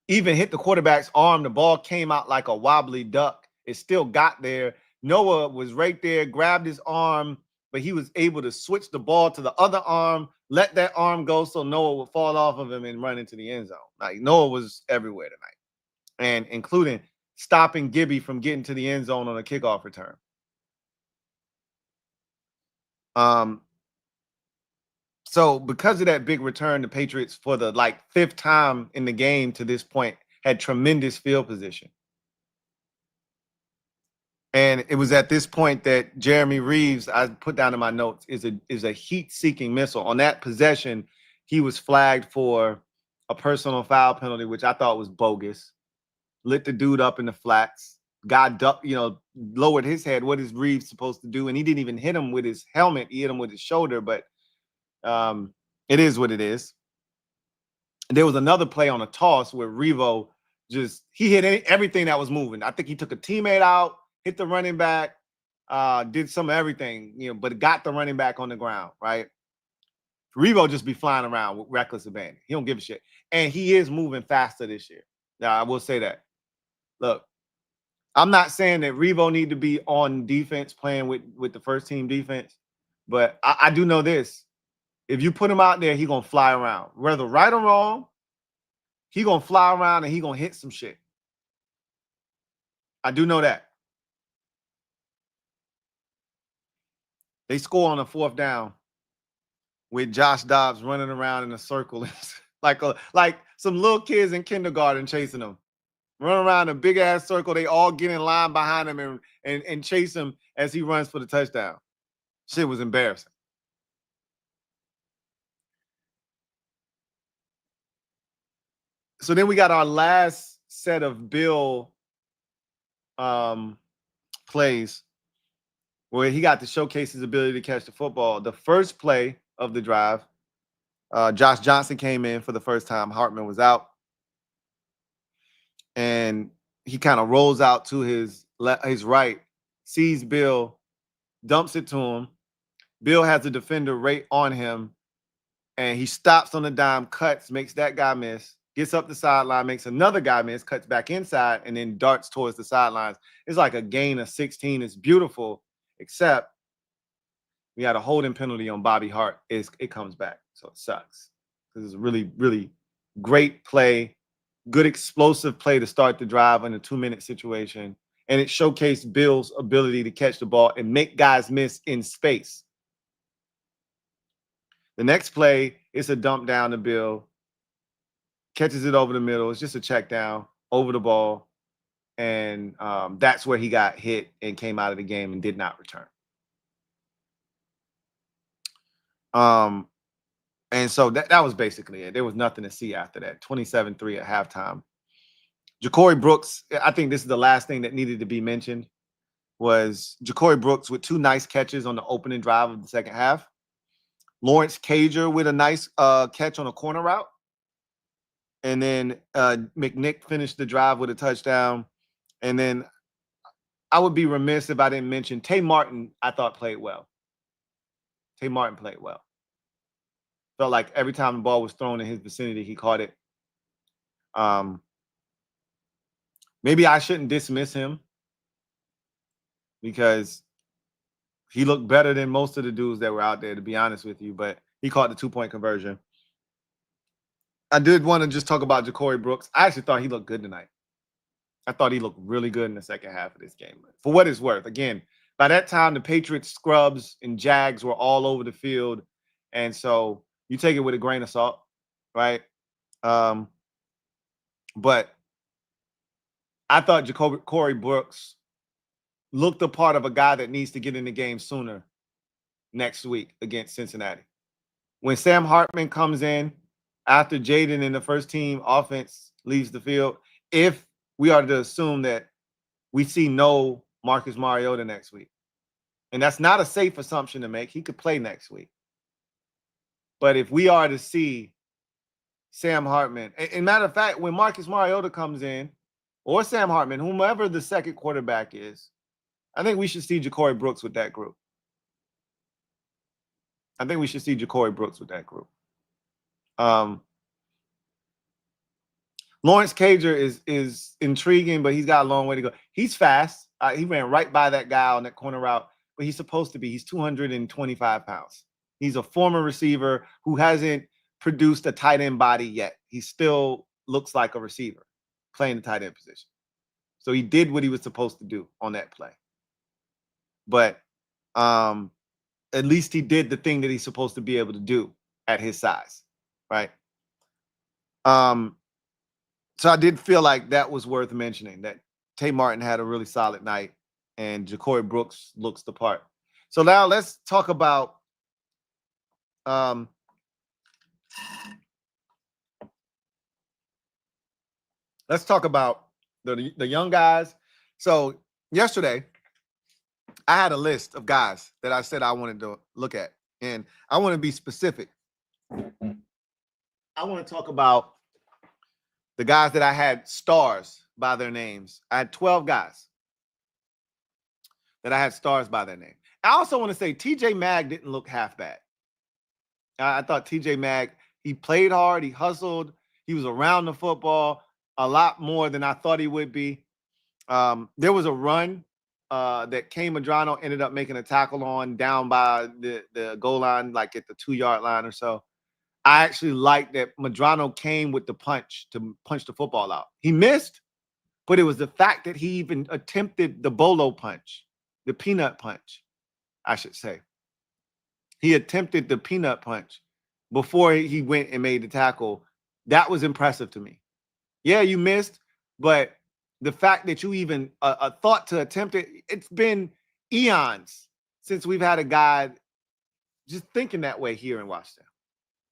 Even hit the quarterback's arm. The ball came out like a wobbly duck. It still got there. Noah was right there, grabbed his arm, but he was able to switch the ball to the other arm, let that arm go so Noah would fall off of him and run into the end zone. Like Noah was everywhere tonight, and including stopping Gibby from getting to the end zone on a kickoff return. So because of that big return, the Patriots, for the like 5th time in the game to this point, had tremendous field position. And it was at this point that Jeremy Reaves, I put down in my notes, is a heat-seeking missile. On that possession, he was flagged for a personal foul penalty, which I thought was bogus. Lit the dude up in the flats. Guy lowered his head. What is Reaves supposed to do? And he didn't even hit him with his helmet. He hit him with his shoulder, but it is what it is. And there was another play on a toss where Revo he hit everything that was moving. I think he took a teammate out, hit the running back, did some of everything, but got the running back on the ground, right? Revo just be flying around with reckless abandon. He don't give a shit. And he is moving faster this year. Now, I will say that. Look, I'm not saying that Revo need to be on defense playing with the first team defense, but I do know this. If you put him out there, he going to fly around. Whether right or wrong, he going to fly around and he going to hit some shit. I do know that. They score on a 4th down with Josh Dobbs running around in a circle like some little kids in kindergarten chasing him. Run around a big-ass circle. They all get in line behind him and chase him as he runs for the touchdown. Shit was embarrassing. So then we got our last set of Bill plays where he got to showcase his ability to catch the football. The first play of the drive, Josh Johnson came in for the first time. Hartman was out. And he kind of rolls out to his right, sees Bill, dumps it to him. Bill has a defender right on him, and he stops on the dime, cuts, makes that guy miss, gets up the sideline, makes another guy miss, cuts back inside, and then darts towards the sidelines. It's like a gain of 16. It's beautiful, except we had a holding penalty on Bobby Hart. It comes back, so it sucks. This is a really, really great play. Good explosive play to start the drive in a 2-minute situation. And it showcased Bill's ability to catch the ball and make guys miss in space. The next play is a dump down to Bill. Catches it over the middle. It's just a check down over the ball. And that's where he got hit and came out of the game and did not return. And so that was basically it. There was nothing to see after that. 27-3 at halftime. Ja'Cory Brooks, I think this is the last thing that needed to be mentioned, was Ja'Cory Brooks with 2 nice catches on the opening drive of the second half. Lawrence Cager with a nice catch on a corner route. And then McNick finished the drive with a touchdown. And then I would be remiss if I didn't mention Tay Martin, I thought played well. Tay Martin played well. Felt like every time the ball was thrown in his vicinity, he caught it. Maybe I shouldn't dismiss him because he looked better than most of the dudes that were out there, to be honest with you, but he caught the 2-point conversion. I did want to just talk about Ja'Cory Brooks. I actually thought he looked good tonight. I thought he looked really good in the second half of this game. For what it's worth, again, by that time, the Patriots scrubs and Jags were all over the field. And so you take it with a grain of salt, right? But I thought Ja'Cory Brooks looked the part of a guy that needs to get in the game sooner next week against Cincinnati. When Sam Hartman comes in after Jaden in the first team offense leaves the field, if we are to assume that we see no Marcus Mariota next week, and that's not a safe assumption to make, he could play next week. But if we are to see Sam Hartman, and matter of fact, when Marcus Mariota comes in, or Sam Hartman, whomever the second quarterback is, I think we should see Ja'Cory Brooks with that group. Lawrence Cager is intriguing, but he's got a long way to go. He's fast. He ran right by that guy on that corner route, but he's supposed to be. He's 225 pounds. He's a former receiver who hasn't produced a tight end body yet. He still looks like a receiver playing the tight end position. So he did what he was supposed to do on that play. But at least he did the thing that he's supposed to be able to do at his size, right? So I did feel like that was worth mentioning, that Tay Martin had a really solid night and Ja'Cory Brooks looks the part. So now let's talk about the young guys. So yesterday, I had a list of guys that I said I wanted to look at, and I want to be specific. I want to talk about the guys that I had stars by their names. I had 12 guys that I had stars by their name. I also want to say TJ Mag didn't look half bad. I thought TJ Mag, he played hard, he hustled, he was around the football a lot more than I thought he would be. There was a run that Kane Madano ended up making a tackle on down by the goal line, like at the 2-yard line or so. I actually liked that Madano came with the punch to punch the football out. He missed, but it was the fact that he even attempted the bolo punch, the peanut punch, I should say. He attempted the peanut punch before he went and made the tackle. That was impressive to me. Yeah, you missed, but the fact that you even thought to attempt it, it's been eons since we've had a guy just thinking that way here in Washington.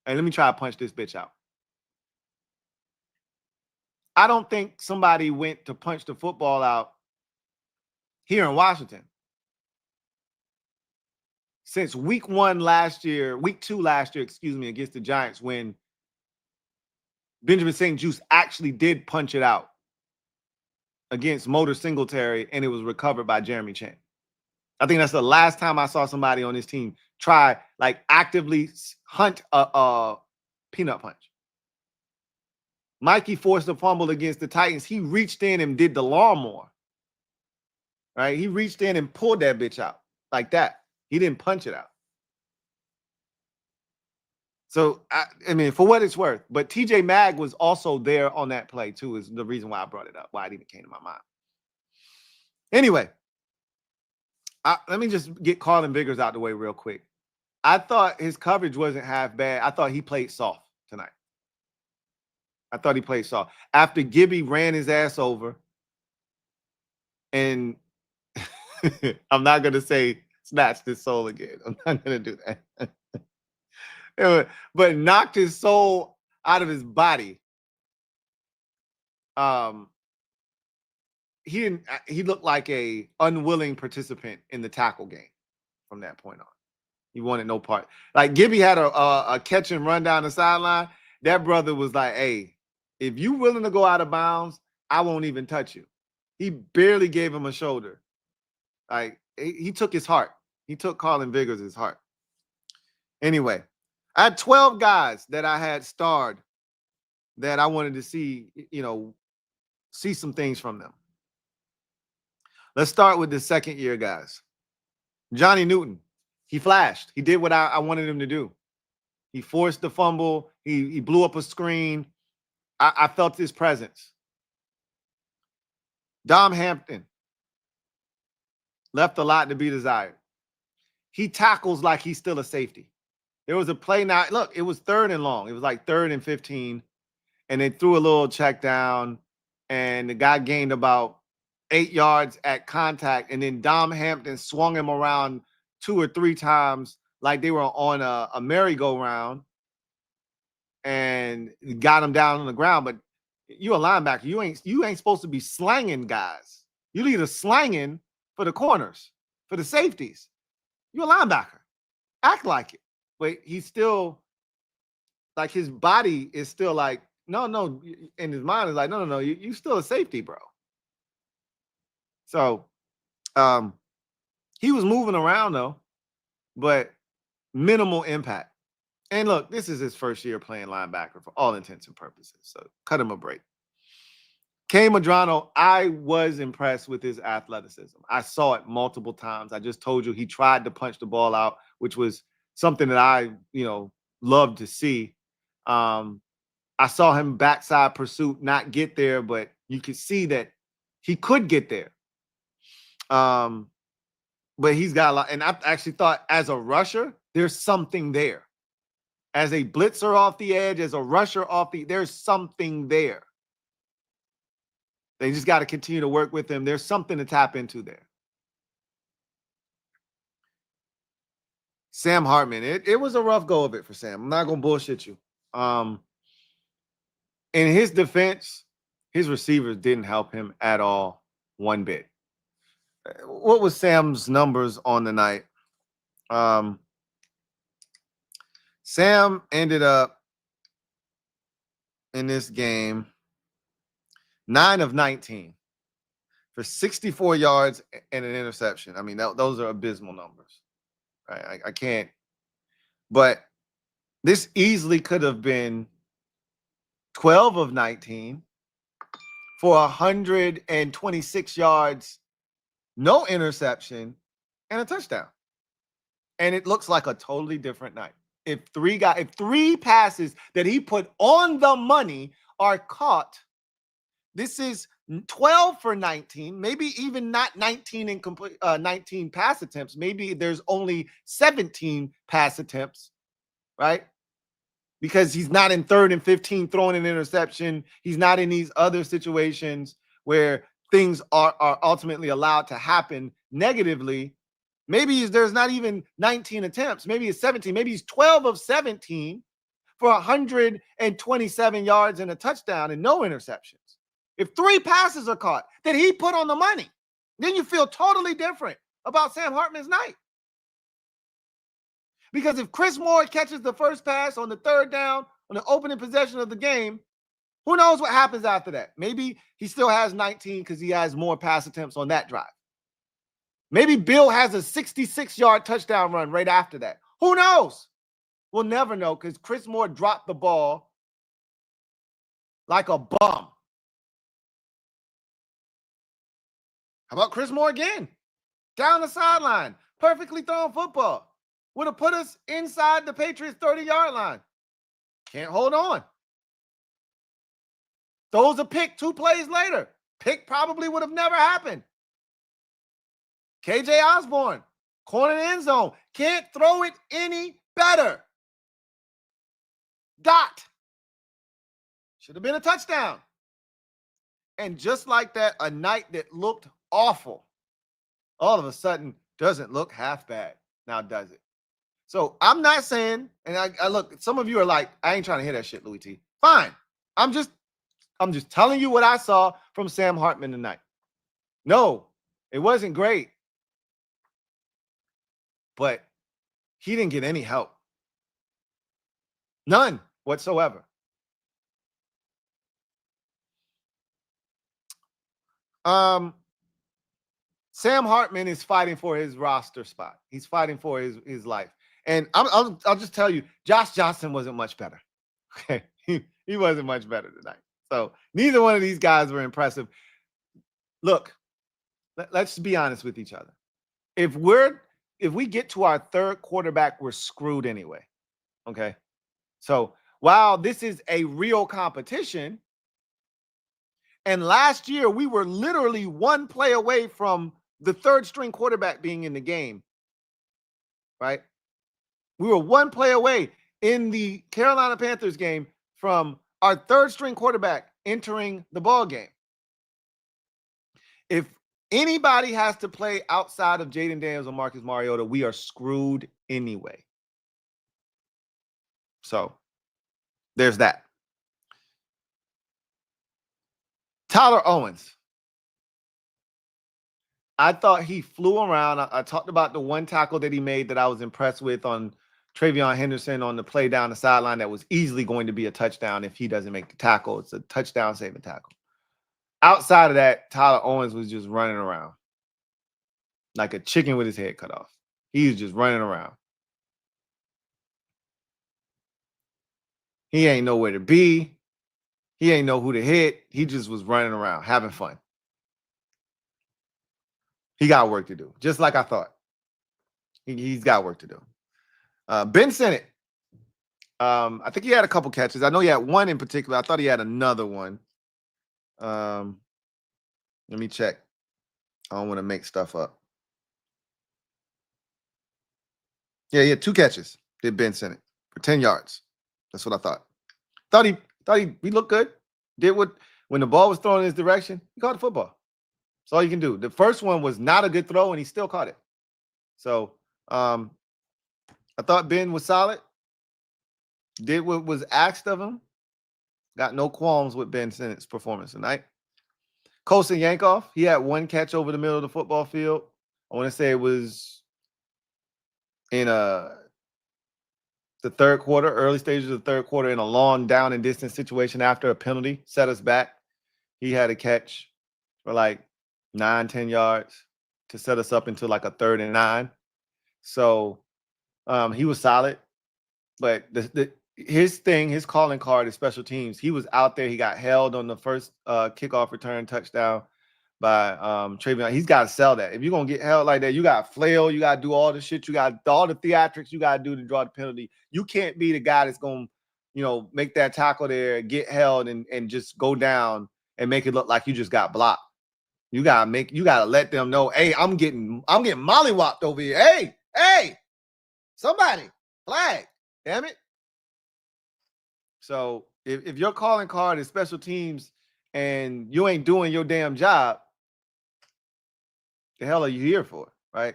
Hey, let me try to punch this bitch out. I don't think somebody went to punch the football out here in Washington since week 2 last year, excuse me, against the Giants, when Benjamin St-Juste actually did punch it out against Motor Singletary, and it was recovered by Jeremy Chan. I think that's the last time I saw somebody on this team try, like, actively hunt a peanut punch. Mikey forced a fumble against the Titans. He reached in and did the lawnmower, right? He reached in and pulled that bitch out like that. He didn't punch it out. So, I mean, for what it's worth, but TJ Mag was also there on that play too, is the reason why I brought it up, why it even came to my mind. Anyway, let me just get Carlin Biggers out the way real quick. I thought his coverage wasn't half bad. I thought he played soft tonight. After Gibby ran his ass over, And I'm not going to say snatched his soul again. I'm not going to do that. But knocked his soul out of his body. He looked like a unwilling participant in the tackle game from that point on. He wanted no part. Like Gibby had a catch and run down the sideline. That brother was like, hey, if you willing to go out of bounds, I won't even touch you. He barely gave him a shoulder. Like he took his heart. He took Carlin Vigors' heart. Anyway, I had 12 guys that I had starred that I wanted to see, see some things from them. Let's start with the second year guys. Johnny Newton, he flashed. He did what I wanted him to do. He forced the fumble. He blew up a screen. I felt his presence. Dom Hampton left a lot to be desired. He tackles like he's still a safety. There was a play now. Look, it was 3rd and long. It was like 3rd and 15. And they threw a little check down. And the guy gained about 8 yards at contact. And then Dom Hampton swung him around 2 or 3 times like they were on a merry-go-round. And got him down on the ground. But you a linebacker. You ain't supposed to be slanging guys. You leave the slanging for the corners, for the safeties. You a linebacker. Act like it. But he's still, like his body is still like, no. In his mind is like, no. You still a safety, bro. So he was moving around though, but minimal impact. And look, this is his first year playing linebacker for all intents and purposes. So cut him a break. K. Madano, I was impressed with his athleticism. I saw it multiple times. I just told you he tried to punch the ball out, which was something that I, loved to see. I saw him backside pursuit not get there, but you could see that he could get there. But he's got a lot. And I actually thought as a rusher, there's something there. As a blitzer off the edge, as a rusher there's something there. They just got to continue to work with him. There's something to tap into there. Sam Hartman, it was a rough go of it for Sam. I'm not going to bullshit you. In his defense, his receivers didn't help him at all, one bit. What was Sam's numbers on the night? Sam ended up in this game 9 of 19 for 64 yards and an interception. I mean, those are abysmal numbers. Right? I can't. But this easily could have been 12 of 19 for 126 yards, no interception, and a touchdown. And it looks like a totally different night. If 3 passes that he put on the money are caught, this is 12 for 19, maybe even not 19 in complete 19 pass attempts. Maybe there's only 17 pass attempts, right? Because he's not in 3rd and 15 throwing an interception. He's not in these other situations where things are ultimately allowed to happen negatively. Maybe there's not even 19 attempts. Maybe it's 17. Maybe he's 12 of 17 for 127 yards and a touchdown and no interceptions. If 3 passes are caught that he put on the money, then you feel totally different about Sam Hartman's night. Because if Chris Moore catches the first pass on the 3rd down on the opening possession of the game, who knows what happens after that? Maybe he still has 19 because he has more pass attempts on that drive. Maybe Bill has a 66-yard touchdown run right after that. Who knows? We'll never know because Chris Moore dropped the ball like a bum. How about Chris Moore again? Down the sideline. Perfectly thrown football. Would have put us inside the Patriots' 30-yard line. Can't hold on. Throws a pick 2 plays later. Pick probably would have never happened. KJ Osborne, corner end zone. Can't throw it any better. Dot. Should have been a touchdown. And just like that, a night that looked awful, all of a sudden doesn't look half bad. Now does it? So I'm not saying, and I look, some of you are like, I ain't trying to hear that shit, Louie T. Fine. I'm just telling you what I saw from Sam Hartman tonight. No, it wasn't great, but he didn't get any help. None whatsoever. Sam Hartman is fighting for his roster spot. He's fighting for his life. And I'll just tell you, Josh Johnson wasn't much better. Okay. He wasn't much better tonight. So neither one of these guys were impressive. Look, let's be honest with each other. If we get to our third quarterback, we're screwed anyway. Okay. So while this is a real competition, and last year we were literally one play away from the third string quarterback being in the game, right? We were one play away in the Carolina Panthers game from our third string quarterback entering the ball game. If anybody has to play outside of Jaden Daniels or Marcus Mariota, we are screwed anyway. So there's that. Tyler Owens. I thought he flew around. I talked about the one tackle that he made that I was impressed with on Travion Henderson on the play down the sideline that was easily going to be a touchdown if he doesn't make the tackle. It's a touchdown saving tackle. Outside of that, Tyler Owens was just running around like a chicken with his head cut off. He was just running around. He ain't nowhere to be. He ain't know who to hit. He just was running around, having fun. He got work to do, just like I thought. He's got work to do. Ben Sinnott, I think he had a couple catches. I know he had one in particular. I thought he had another one. Let me check. I don't want to make stuff up. Yeah, he had 2 catches, did Ben Sinnott, for 10 yards. That's what I thought. Thought he looked good. Did what, when the ball was thrown in his direction, he caught the football. That's all you can do. The first one was not a good throw, and he still caught it. So I thought Ben was solid. Did what was asked of him. Got no qualms with Ben Sinnott's performance tonight. Colson Yankoff, he had 1 catch over the middle of the football field. I want to say it was in the third quarter, early stages of the third quarter, in a long down and distance situation after a penalty set us back. He had a catch for like 9-10 yards to set us up into like a 3rd and 9. So he was solid. But his calling card is special teams. He was out there. He got held on the first kickoff return touchdown by Travion. He's got to sell that. If you're going to get held like that, you got to flail. You got to do all the shit. You got all the theatrics you got to do to draw the penalty. You can't be the guy that's going to, make that tackle there, get held, and just go down and make it look like you just got blocked. You gotta let them know, hey, I'm getting mollywopped over here. Hey, somebody, flag, damn it. So if your calling card is special teams and you ain't doing your damn job, the hell are you here for, right?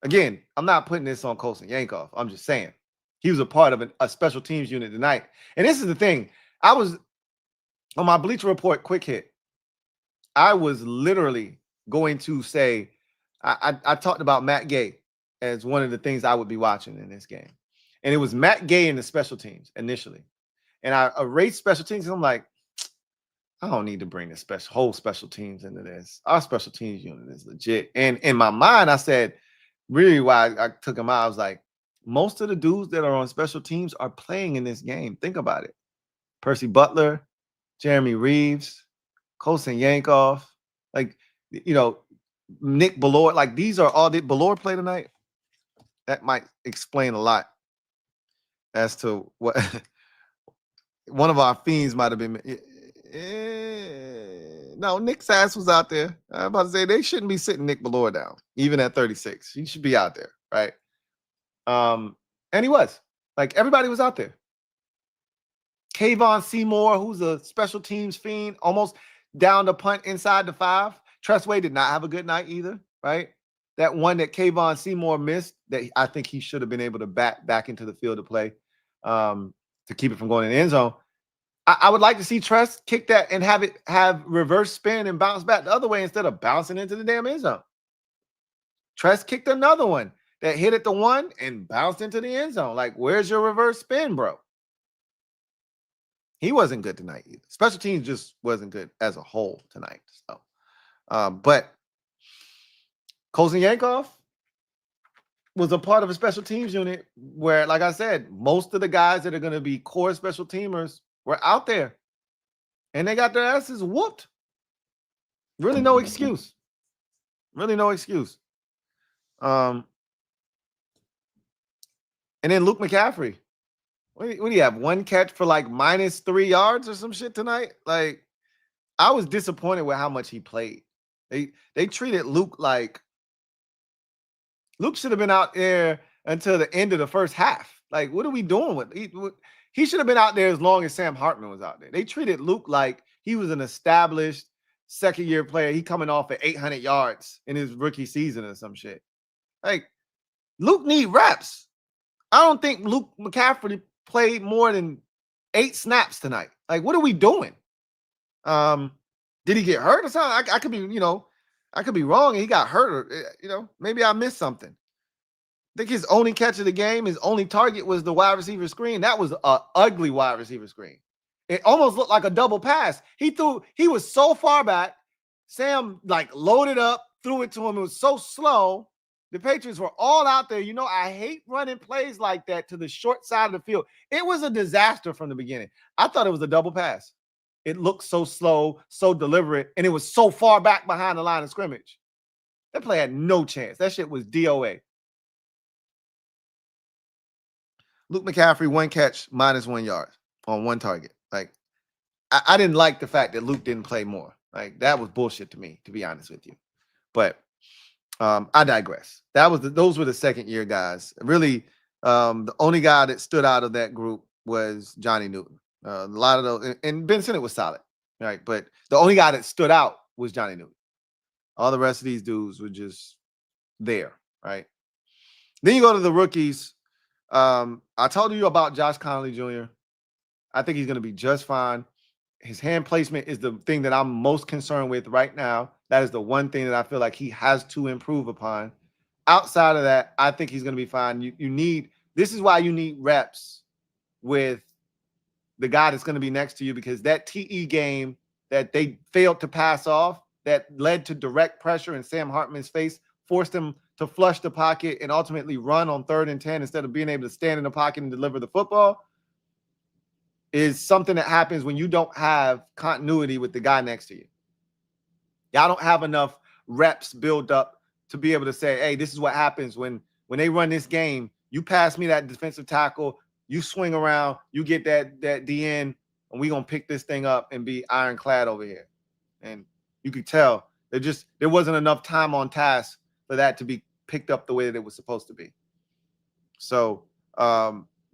Again, I'm not putting this on Colson Yankoff. I'm just saying he was a part of a special teams unit tonight. And this is the thing. I was on my Bleacher Report quick hit. I was literally going to say, I talked about Matt Gay as one of the things I would be watching in this game. And it was Matt Gay in the special teams initially. And I erased special teams. And I'm like, I don't need to bring the whole special teams into this. Our special teams unit is legit. And in my mind, I said, really why I took him out, I was like, most of the dudes that are on special teams are playing in this game. Think about it. Percy Butler, Jeremy Reaves, Colson Yankoff, like, Nick Ballore. Like, these are all, did Ballore play tonight? That might explain a lot as to what one of our fiends might have been. No, Nick Sass was out there. I'm about to say they shouldn't be sitting Nick Ballore down, even at 36. He should be out there, right? And he was. Like, everybody was out there. Kayvon Seymour, who's a special teams fiend, almost down to punt inside the 5. Tressway did not have a good night either, right? That one that Kayvon Seymour missed, that I think he should have been able to bat back into the field to play to keep it from going in the end zone. I would like to see Tress kick that and have reverse spin and bounce back the other way instead of bouncing into the damn end zone. Tress kicked another one that hit at the one and bounced into the end zone. Like, where's your reverse spin, bro? He wasn't good tonight either. Special teams just wasn't good as a whole tonight. So, but Colson Yankoff was a part of a special teams unit where, like I said, most of the guys that are going to be core special teamers were out there, and they got their asses whooped. Really, no excuse. Really, no excuse. And then Luke McCaffrey. What do you have? One catch for like -3 yards or some shit tonight? Like, I was disappointed with how much he played. They treated Luke like Luke should have been out there until the end of the first half. Like, what are we doing with he should have been out there as long as Sam Hartman was out there. They treated Luke like he was an established second-year player. He coming off at 800 yards in his rookie season or some shit. Like, Luke need reps. I don't think Luke McCaffrey played more than 8 snaps tonight. Like, what are we doing? Did he get hurt or something? I could be, I could be wrong and he got hurt or, maybe I missed something. I think his only catch of the game, his only target was the wide receiver screen. That was an ugly wide receiver screen. It almost looked like a double pass. He was so far back. Sam like loaded up, threw it to him. It was so slow. The Patriots were all out there. I hate running plays like that to the short side of the field. It was a disaster from the beginning. I thought it was a double pass. It looked so slow, so deliberate, and it was so far back behind the line of scrimmage. That play had no chance. That shit was DOA. Luke McCaffrey, 1 catch, -1 yard on 1 target. Like, I didn't like the fact that Luke didn't play more. Like, that was bullshit to me, to be honest with you. But I digress. Those were the second-year guys. Really, the only guy that stood out of that group was Johnny Newton. A lot of those, and Ben Sinnott was solid, right? But the only guy that stood out was Johnny Newton. All the rest of these dudes were just there, right? Then you go to the rookies. I told you about Josh Connelly Jr. I think he's going to be just fine. His hand placement is the thing that I'm most concerned with right now. That is the one thing that I feel like he has to improve upon. Outside of that, I think he's going to be fine. This is why you need reps with the guy that's going to be next to you, because that TE game that they failed to pass off that led to direct pressure in Sam Hartman's face forced him to flush the pocket and ultimately run on 3rd and 10 instead of being able to stand in the pocket and deliver the football, is something that happens when you don't have continuity with the guy next to you. Y'all don't have enough reps built up to be able to say, hey, this is what happens when they run this game. You pass me that defensive tackle, you swing around, you get that DN, and we're going to pick this thing up and be ironclad over here. And you could tell there wasn't enough time on task for that to be picked up the way that it was supposed to be. So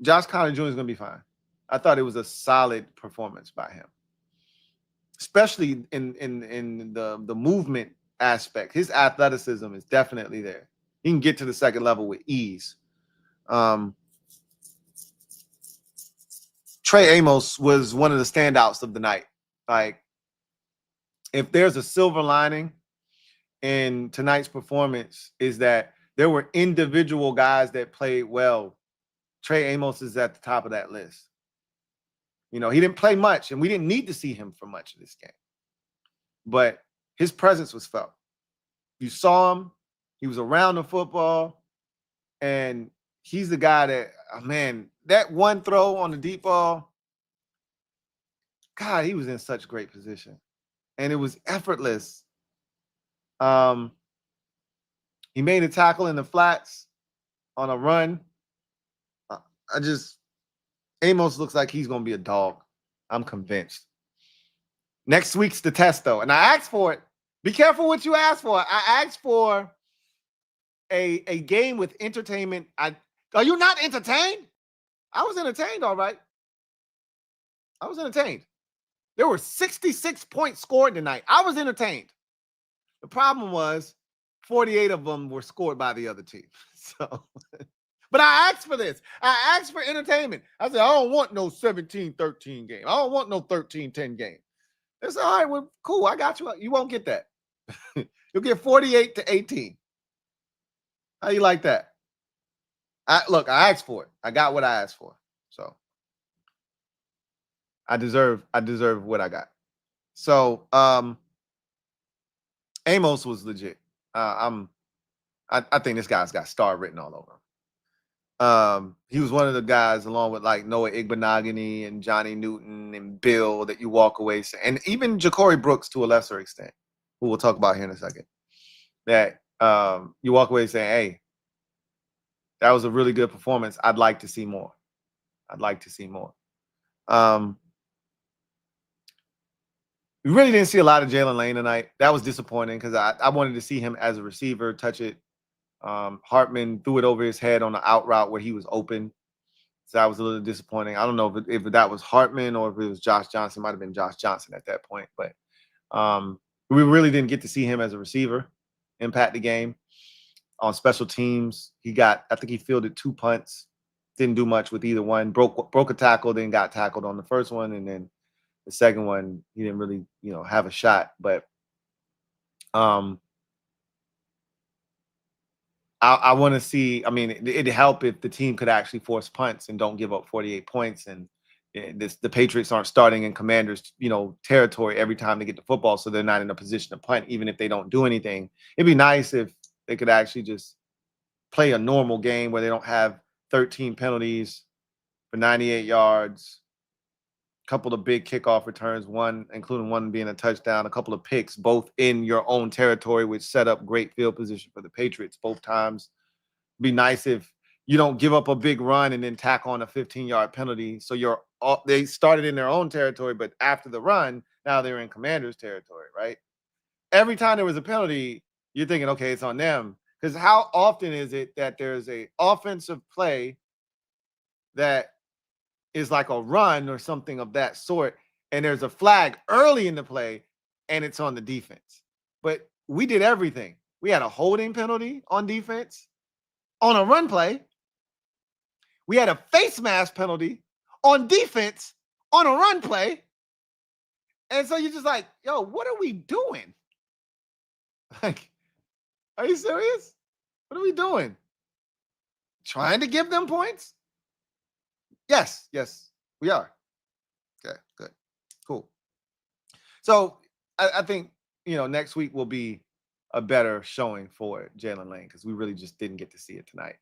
Josh Connelly Jr. is going to be fine. I thought it was a solid performance by him, especially in the movement aspect. His athleticism is definitely there. He can get to the second level with ease. Trey Amos was one of the standouts of the night. Like, if there's a silver lining in tonight's performance, is that there were individual guys that played well. Trey Amos is at the top of that list. He didn't play much, and we didn't need to see him for much of this game. But his presence was felt. You saw him. He was around the football, and he's the guy that, that one throw on the deep ball, God, he was in such great position. And it was effortless. He made a tackle in the flats on a run. Amos looks like he's going to be a dog. I'm convinced. Next week's the test, though. And I asked for it. Be careful what you ask for. I asked for a game with entertainment. Are you not entertained? I was entertained, all right. I was entertained. There were 66 points scored tonight. I was entertained. The problem was 48 of them were scored by the other team. So, but I asked for this. I asked for entertainment. I said, I don't want no 17-13 game. I don't want no 13-10 game. They said, all right, well, cool. I got you. You won't get that. You'll get 48-18. How you like that? Look, I asked for it. I got what I asked for. So I deserve what I got. So Amos was legit. I think this guy's got star written all over him. He was one of the guys, along with like Noah Igbenogany and Johnny Newton and Bill, that you walk away saying, and even Ja'Cory Brooks to a lesser extent, who we'll talk about here in a second, that you walk away saying, hey, that was a really good performance. I'd like to see more. I'd like to see more. We really didn't see a lot of Jalen Lane tonight. That was disappointing because I wanted to see him as a receiver touch it. Hartman threw it over his head on the out route where he was open. So that was a little disappointing. I don't know if that was Hartman or if it was Josh Johnson. It might have been Josh Johnson at that point. But we really didn't get to see him as a receiver impact the game. On special teams, I think he fielded 2 punts. Didn't do much with either one. Broke a tackle, then got tackled on the first one, and then the second one, he didn't really, have a shot. But I want to see. I mean, it'd help if the team could actually force punts and don't give up 48 points. And the Patriots aren't starting in Commanders, territory every time they get the football, so they're not in a position to punt, even if they don't do anything. It'd be nice if they could actually just play a normal game where they don't have 13 penalties for 98 yards. Couple of big kickoff returns, including one being a touchdown, a couple of picks, both in your own territory, which set up great field position for the Patriots both times. Be nice if you don't give up a big run and then tack on a 15-yard penalty. So they started in their own territory, but after the run, now they're in Commanders territory, right? Every time there was a penalty, you're thinking, okay, it's on them. Because how often is it that there's a offensive play that is like a run or something of that sort, and there's a flag early in the play, and it's on the defense? But we did everything. We had a holding penalty on defense on a run play. We had a face mask penalty on defense on a run play. And so you're just like, yo, what are we doing? Like, are you serious? What are we doing? Trying to give them points? Yes, we are. Okay, good, cool. So I think, next week will be a better showing for Jalen Lane because we really just didn't get to see it tonight.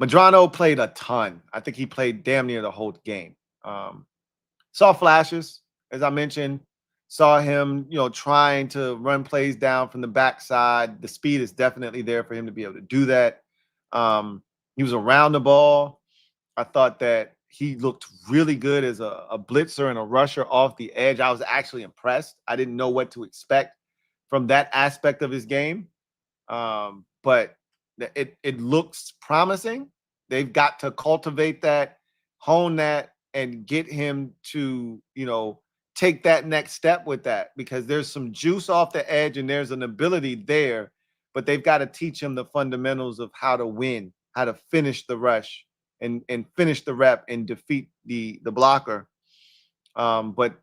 Madano played a ton. I think he played damn near the whole game. Saw flashes, as I mentioned. Saw him, trying to run plays down from the backside. The speed is definitely there for him to be able to do that. He was around the ball. I thought that he looked really good as a blitzer and a rusher off the edge. I was actually impressed. I didn't know what to expect from that aspect of his game. But it looks promising. They've got to cultivate that, hone that, and get him to, take that next step with that, because there's some juice off the edge and there's an ability there, but they've got to teach him the fundamentals of how to win, how to finish the rush and finish the rep and defeat the blocker. But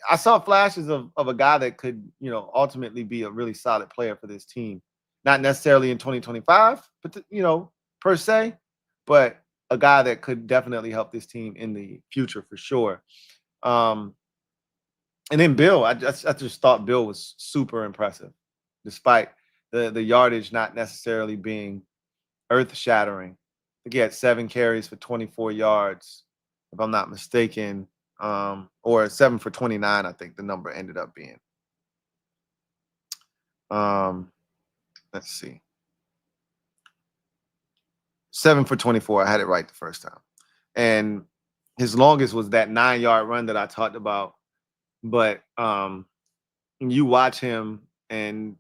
I saw flashes of a guy that could, ultimately be a really solid player for this team. Not necessarily in 2025, but, per se, but a guy that could definitely help this team in the future for sure. And then Bill, I just thought Bill was super impressive, despite the yardage not necessarily being earth-shattering. I think he had 7 carries for 24 yards, if I'm not mistaken, or 7 for 29, I think the number ended up being. Let's see. 7 for 24. I had it right the first time. And his longest was that 9-yard run that I talked about. But you watch him and,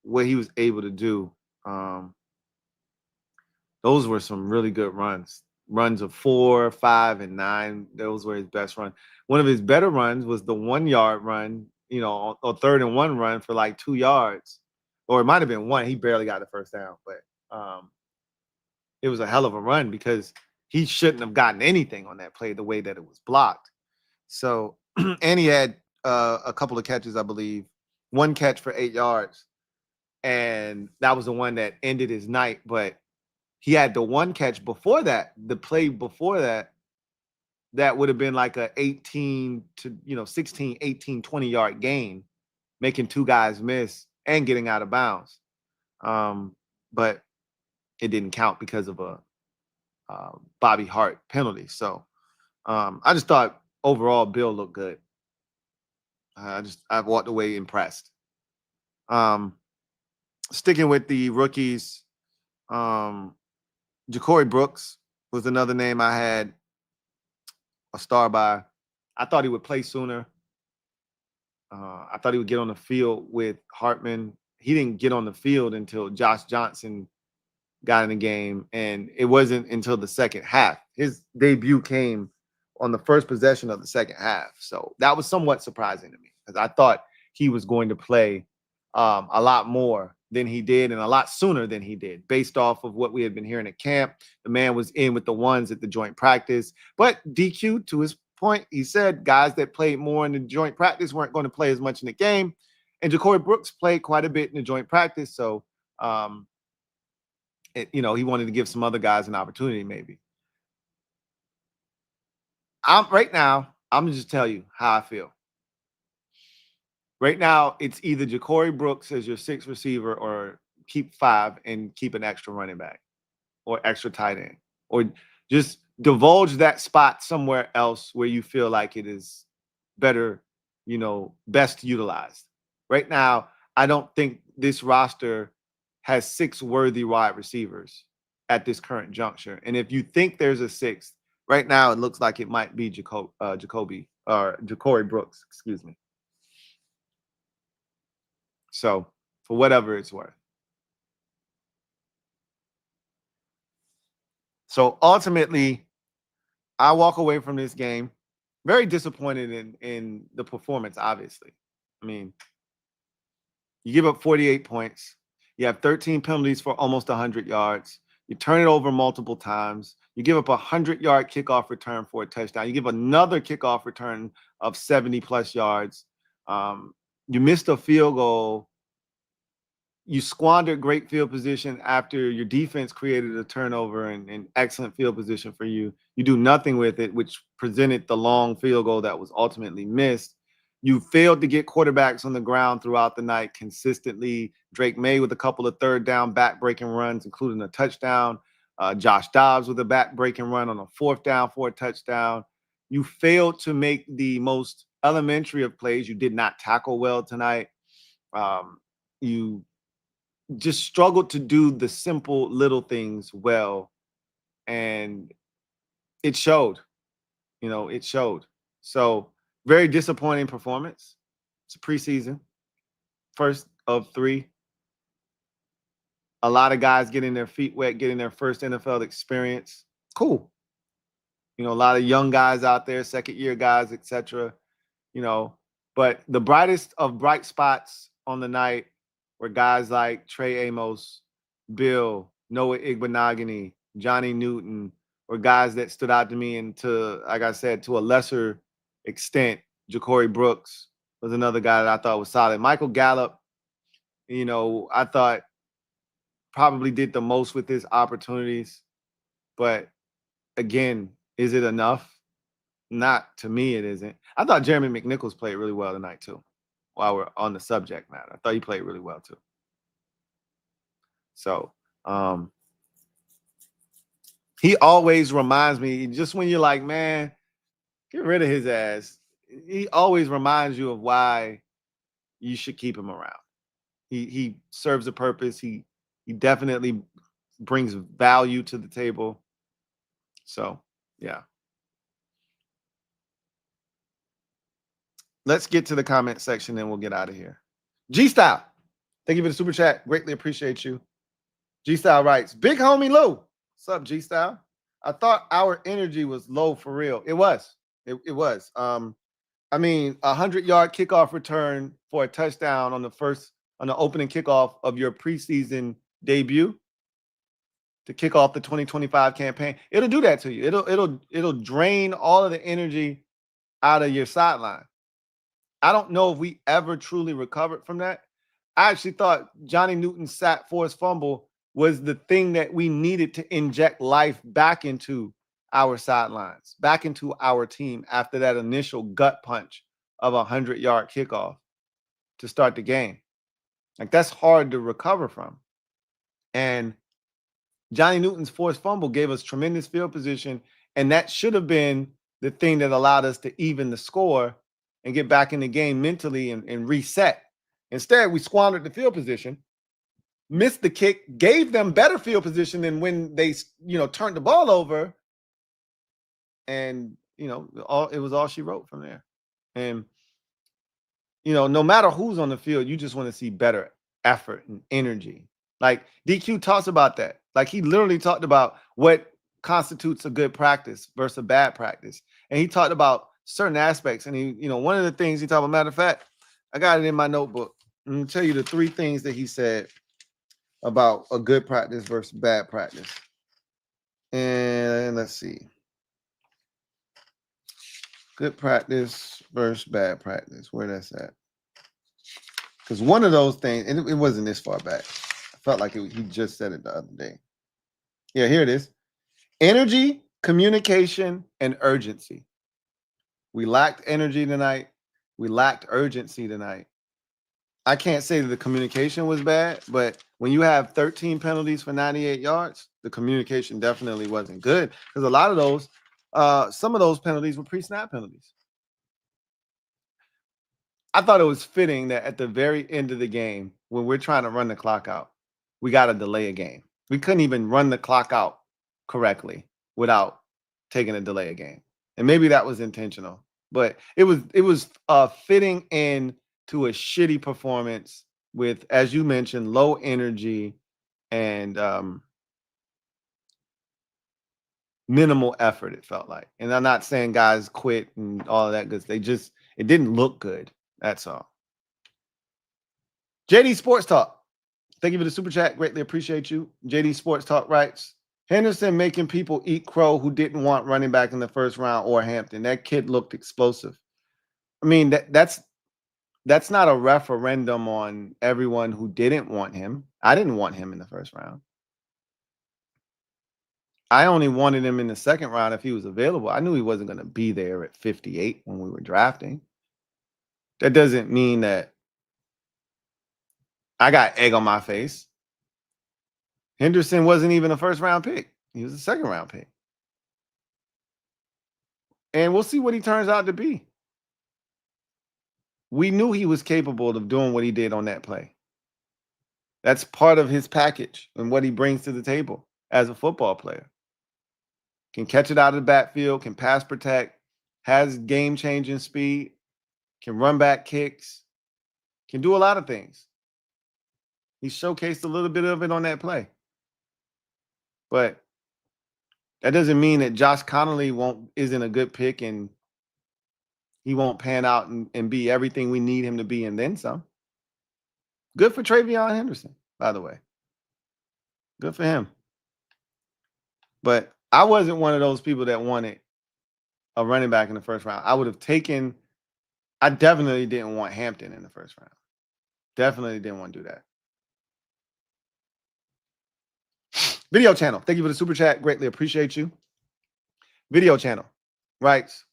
what he was able to do. Those were some really good runs. Runs of 4, 5, and 9. Those were his best runs. One of his better runs was the 1-yard run, or 3rd and 1 run for like 2 yards, or it might have been 1. He barely got the first down, but it was a hell of a run because he shouldn't have gotten anything on that play the way that it was blocked. So, and he had a couple of catches, I believe, 1 catch for 8 yards, and that was the one that ended his night. But he had the 1 catch before that, the play before that, that would have been like a 18 to 16, 18, 20-yard gain, making 2 guys miss and getting out of bounds. But it didn't count because of a Bobby Hart penalty. So I just thought overall Bill looked good. I walked away impressed. Sticking with the rookies, Ja'Cory Brooks was another name I had a star by. I thought he would play sooner. I thought he would get on the field with Hartman. He didn't get on the field until Josh Johnson got in the game, and it wasn't until the second half. His debut came on the first possession of the second half. So that was somewhat surprising to me because I thought he was going to play a lot more than he did and a lot sooner than he did based off of what we had been hearing at camp. The man was in with the ones at the joint practice. But DQ, to his point, he said guys that played more in the joint practice weren't going to play as much in the game. And Ja'Cory Brooks played quite a bit in the joint practice. So, he wanted to give some other guys an opportunity maybe. Right now, I'm going to just tell you how I feel. Right now, it's either Ja'Cory Brooks as your 6th receiver or keep 5 and keep an extra running back or extra tight end, or just divulge that spot somewhere else where you feel like it is better, best utilized. Right now, I don't think this roster has 6 worthy wide receivers at this current juncture. And if you think there's a 6th, right now it looks like it might be Ja'Cory Brooks, excuse me. So for whatever it's worth. So ultimately, I walk away from this game very disappointed in the performance, obviously. I mean, you give up 48 points. You have 13 penalties for almost 100 yards. You turn it over multiple times. You give up a 100-yard kickoff return for a touchdown. You give another kickoff return of 70-plus yards. You missed a field goal. You squandered great field position after your defense created a turnover and excellent field position for you. You do nothing with it, which presented the long field goal that was ultimately missed. You failed to get quarterbacks on the ground throughout the night consistently. Drake May with a couple of 3rd down back-breaking runs, including a touchdown. Josh Dobbs with a back-breaking run on a 4th down for a touchdown. You failed to make the most elementary of plays. You did not tackle well tonight. You just struggled to do the simple little things well. And it showed, it showed. So very disappointing performance. It's a preseason, first of 3. A lot of guys getting their feet wet, getting their first NFL experience. Cool. A lot of young guys out there, 2nd-year guys, etc. But the brightest of bright spots on the night were guys like Trey Amos, Bill, Noah Igbenogany, Johnny Newton, or guys that stood out to me, and like I said, to a lesser extent, Ja'Cory Brooks was another guy that I thought was solid. Michael Gallup, I thought probably did the most with his opportunities. But again, is it enough? Not to me, it isn't. I thought Jeremy McNichols played really well tonight too, while we're on the subject matter. I thought he played really well too. So he always reminds me, just when you're like, man, get rid of his ass, he always reminds you of why you should keep him around. He serves a purpose. He definitely brings value to the table. So, yeah. Let's get to the comment section and we'll get out of here. G-Style, thank you for the super chat. Greatly appreciate you. G-Style writes, big homie Lou. What's up, G-Style? I thought our energy was low for real. It was. It was. I mean, 100-yard kickoff return for a touchdown on the opening kickoff of your preseason debut to kick off the 2025 campaign. It'll do that to you. It'll drain all of the energy out of your sideline. I don't know if we ever truly recovered from that. I actually thought Johnny Newton's sack forced fumble was the thing that we needed to inject life back into our sidelines, back into our team after that initial gut punch of a 100-yard kickoff to start the game. Like, that's hard to recover from. And Johnny Newton's forced fumble gave us tremendous field position, and that should have been the thing that allowed us to even the score and get back in the game mentally and reset. Instead, we squandered the field position, missed the kick, gave them better field position than when they, turned the ball over. And, it was all she wrote from there. And, no matter who's on the field, you just want to see better effort and energy. Like, DQ talks about that. Like, he literally talked about what constitutes a good practice versus a bad practice. And he talked about certain aspects. And he, one of the things he talked about, matter of fact, I got it in my notebook. I'm going to tell you the 3 things that he said about a good practice versus bad practice. And let's see. Good practice versus bad practice. Where that's at. Because one of those things, and it wasn't this far back. I felt like he just said it the other day. Yeah, here it is. Energy, communication, and urgency. We lacked energy tonight. We lacked urgency tonight. I can't say that the communication was bad, but when you have 13 penalties for 98 yards, the communication definitely wasn't good, because a lot of those, some of those penalties were pre-snap penalties. I thought it was fitting that at the very end of the game, when we're trying to run the clock out, we got to delay a game. We couldn't even run the clock out correctly without taking a delay a game. And maybe that was intentional, but it was fitting in to a shitty performance with, as you mentioned, low energy and minimal effort, it felt like. And I'm not saying guys quit and all of that, because it didn't look good. That's all. JD Sports Talk. Thank you for the super chat. Greatly appreciate you. JD Sports Talk writes, Henderson making people eat crow who didn't want running back in the first round or Hampton. That kid looked explosive. I mean, that's not a referendum on everyone who didn't want him. I didn't want him in the first round. I only wanted him in the second round if he was available. I knew he wasn't going to be there at 58 when we were drafting. That doesn't mean that I got egg on my face. Henderson wasn't even a first-round pick. He was a second-round pick. And we'll see what he turns out to be. We knew he was capable of doing what he did on that play. That's part of his package and what he brings to the table as a football player. Can catch it out of the backfield, can pass protect, has game-changing speed, can run back kicks, can do a lot of things. He showcased a little bit of it on that play. But that doesn't mean that Josh Connelly isn't a good pick and he won't pan out and be everything we need him to be and then some. Good for Travion Henderson, by the way. Good for him. But I wasn't one of those people that wanted a running back in the first round. I definitely didn't want Hampton in the first round. Definitely didn't want to do that. Video channel. Thank you for the super chat. Greatly appreciate you. Video channel writes,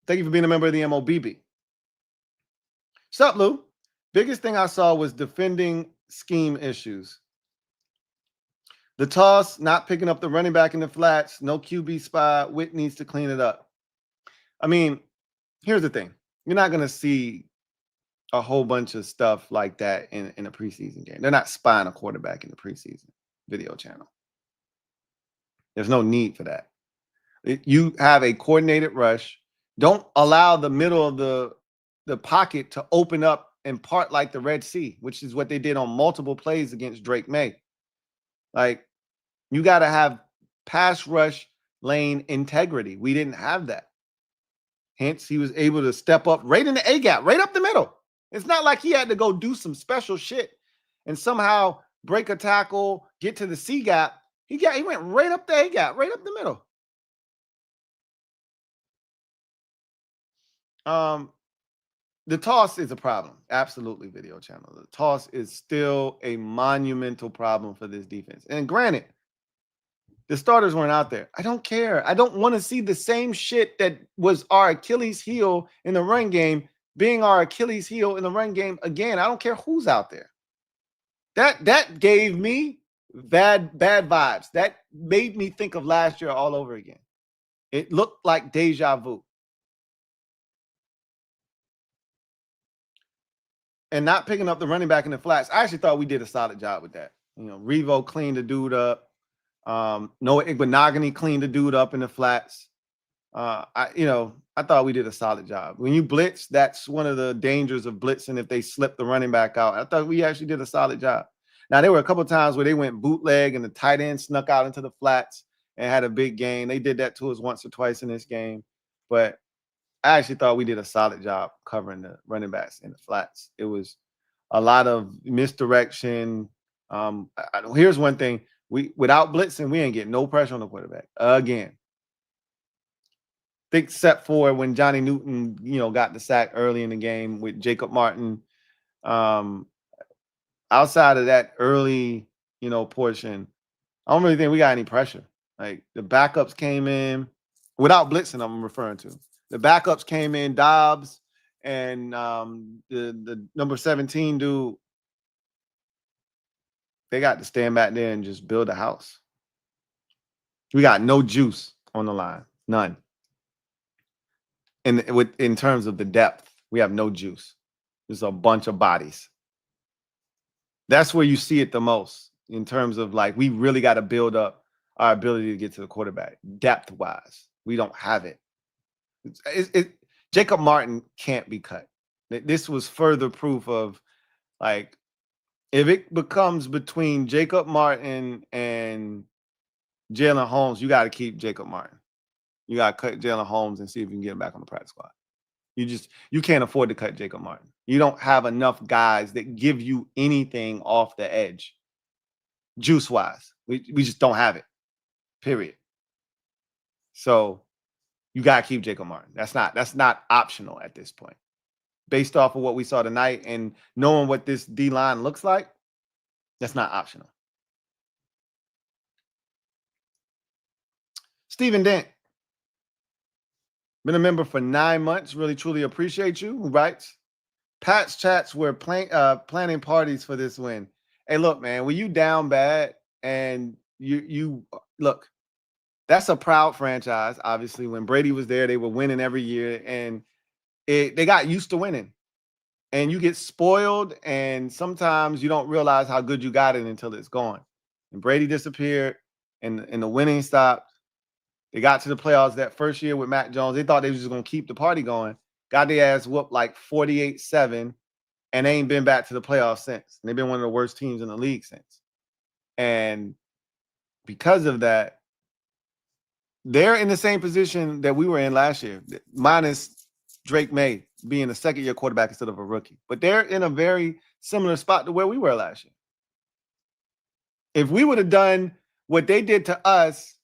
thank you for being a member of the MOBB. Sup, Lou? Biggest thing I saw was defending scheme issues. The toss, not picking up the running back in the flats, no QB spy. Witt needs to clean it up. I mean, here's the thing. You're not going to see a whole bunch of stuff like that in a preseason game. They're not spying a quarterback in the preseason video channel. There's no need for that. You have a coordinated rush. Don't allow the middle of the pocket to open up and part like the Red Sea, which is what they did on multiple plays against Drake May. Like, you got to have pass rush lane integrity. We didn't have that. Hence, he was able to step up right in the A gap, right up the middle. It's not like he had to go do some special shit and somehow break a tackle, get to the C gap. He went right up the A gap, right up the middle. The toss is a problem. Absolutely, video channel. The toss is still a monumental problem for this defense. And granted, the starters weren't out there. I don't care. I don't want to see the same shit that was our Achilles heel in the run game being our Achilles heel in the run game again. I don't care who's out there. That gave me bad vibes. That made me think of last year all over again. It looked like deja vu. And not picking up the running back in the flats. I actually thought we did a solid job with that. You know, Revo cleaned the dude up. Noah Igbenogany cleaned the dude up in the flats. I thought we did a solid job. When you blitz, that's one of the dangers of blitzing if they slip the running back out. I thought we actually did a solid job. Now, there were a couple of times where they went bootleg and the tight end snuck out into the flats and had a big gain. They did that to us once or twice in this game. But I actually thought we did a solid job covering the running backs in the flats. It was a lot of misdirection. Here's one thing. Without blitzing, we ain't getting no pressure on the quarterback again. I think except for when Johnny Newton, got the sack early in the game with Jacob Martin. Outside of that early, portion, I don't really think we got any pressure. Like the backups came in without blitzing. I'm referring to the backups came in, Dobbs and the number 17 dude. They got to stand back there and just build a house. We got no juice on the line, none. And in terms of the depth, we have no juice. There's a bunch of bodies. That's where you see it the most in terms of like we really got to build up our ability to get to the quarterback depth-wise. We don't have it. Jacob Martin can't be cut. This was further proof of like if it becomes between Jacob Martin and Jalen Holmes, you got to keep Jacob Martin. You got to cut Jalen Holmes and see if you can get him back on the practice squad. You can't afford to cut Jacob Martin. You don't have enough guys that give you anything off the edge, juice-wise. We just don't have it, period. So you got to keep Jacob Martin. That's not optional at this point. Based off of what we saw tonight and knowing what this D-line looks like, that's not optional. Stephen Dent. Been a member for 9 months. Really, truly appreciate you. Who writes, Pat's chats were planning parties for this win. Hey, look, man, when you down bad and you look, that's a proud franchise. Obviously, when Brady was there, they were winning every year, and they got used to winning. And you get spoiled, and sometimes you don't realize how good you got it until it's gone. And Brady disappeared, and the winning stopped. They got to the playoffs that first year with Mac Jones. They thought they was just going to keep the party going. Got their ass whooped like 48-7, and they ain't been back to the playoffs since. And they've been one of the worst teams in the league since. And because of that, they're in the same position that we were in last year, minus Drake May being a second-year quarterback instead of a rookie. But they're in a very similar spot to where we were last year. If we would have done what they did to us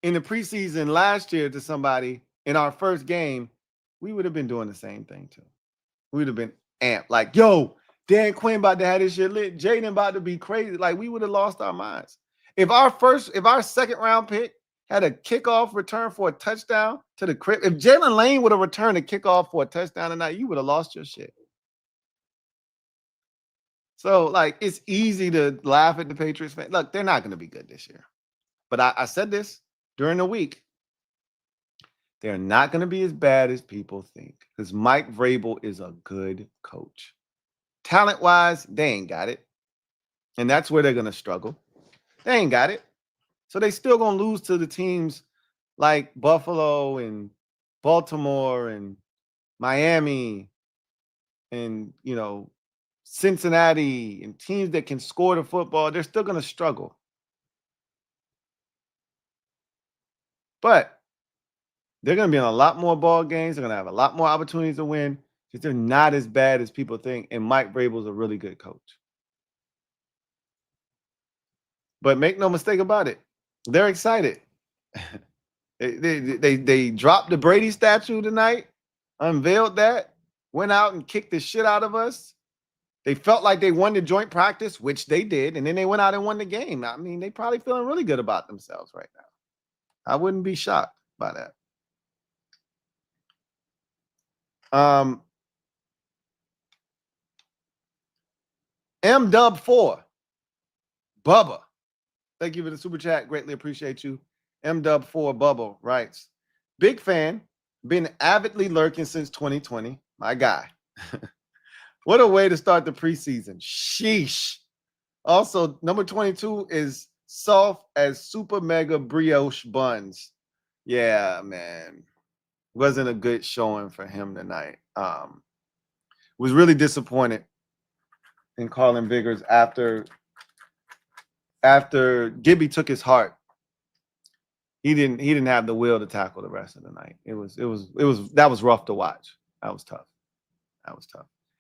in the preseason last year to somebody in our first game, we would have been doing the same thing too. We would have been amped. Like, yo, Dan Quinn about to have this shit lit. Jaden about to be crazy. Like, we would have lost our minds. If our second round pick had a kickoff return for a touchdown to the crib, if Jalen Lane would have returned a kickoff for a touchdown tonight, you would have lost your shit. So, like, it's easy to laugh at the Patriots fans. Look, they're not going to be good this year. But I said this during the week. They're not going to be as bad as people think because Mike Vrabel is a good coach. Talent-wise, they ain't got it. And that's where they're going to struggle. They ain't got it. So they still going to lose to the teams like Buffalo and Baltimore and Miami and, Cincinnati and teams that can score the football. They're still going to struggle. But They're going to be in a lot more ball games. They're going to have a lot more opportunities to win because they're not as bad as people think. And Mike Vrabel's a really good coach. But make no mistake about it, they're excited. They dropped the Brady statue tonight, unveiled that, went out and kicked the shit out of us. They felt like they won the joint practice, which they did, and then they went out and won the game. I mean, they probably feeling really good about themselves right now. I wouldn't be shocked by that. M-Dub4, Bubba. Thank you for the super chat. Greatly appreciate you. M-Dub4 Bubba writes, big fan, been avidly lurking since 2020. My guy. What a way to start the preseason. Sheesh. Also, number 22 is soft as super mega brioche buns. Yeah, man. Wasn't a good showing for him tonight. Was really disappointed in Carlin Vigors after Gibby took his heart. He didn't have the will to tackle the rest of the night. That was rough to watch. That was tough.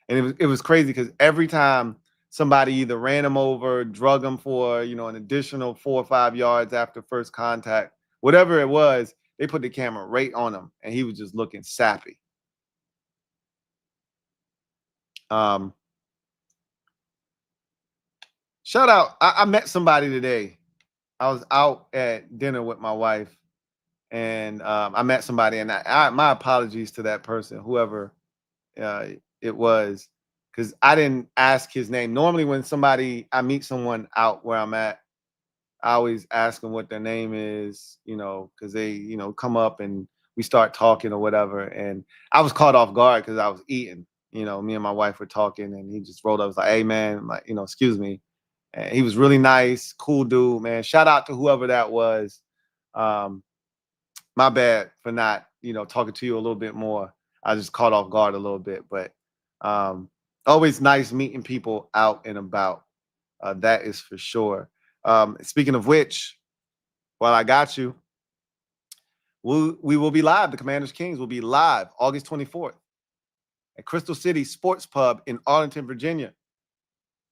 And it was crazy because every time somebody either ran him over, drug him for, an additional 4 or 5 yards after first contact, whatever it was, they put the camera right on him and he was just looking sappy. Shout out. I met somebody today. I was out at dinner with my wife and I met somebody, and my apologies to that person, whoever it was, because I didn't ask his name. Normally when I meet someone out where I'm at, I always ask them what their name is, because they, come up and we start talking or whatever. And I was caught off guard because I was eating. Me and my wife were talking and he just rolled up. I was like, hey, man, I'm like, excuse me. And he was really nice, cool dude, man. Shout out to whoever that was. My bad for not, talking to you a little bit more. I just caught off guard a little bit, but always nice meeting people out and about. That is for sure. Speaking of which, while I got you, we will be live. The Commanders Kings will be live August 24th at Crystal City Sports Pub in Arlington, Virginia,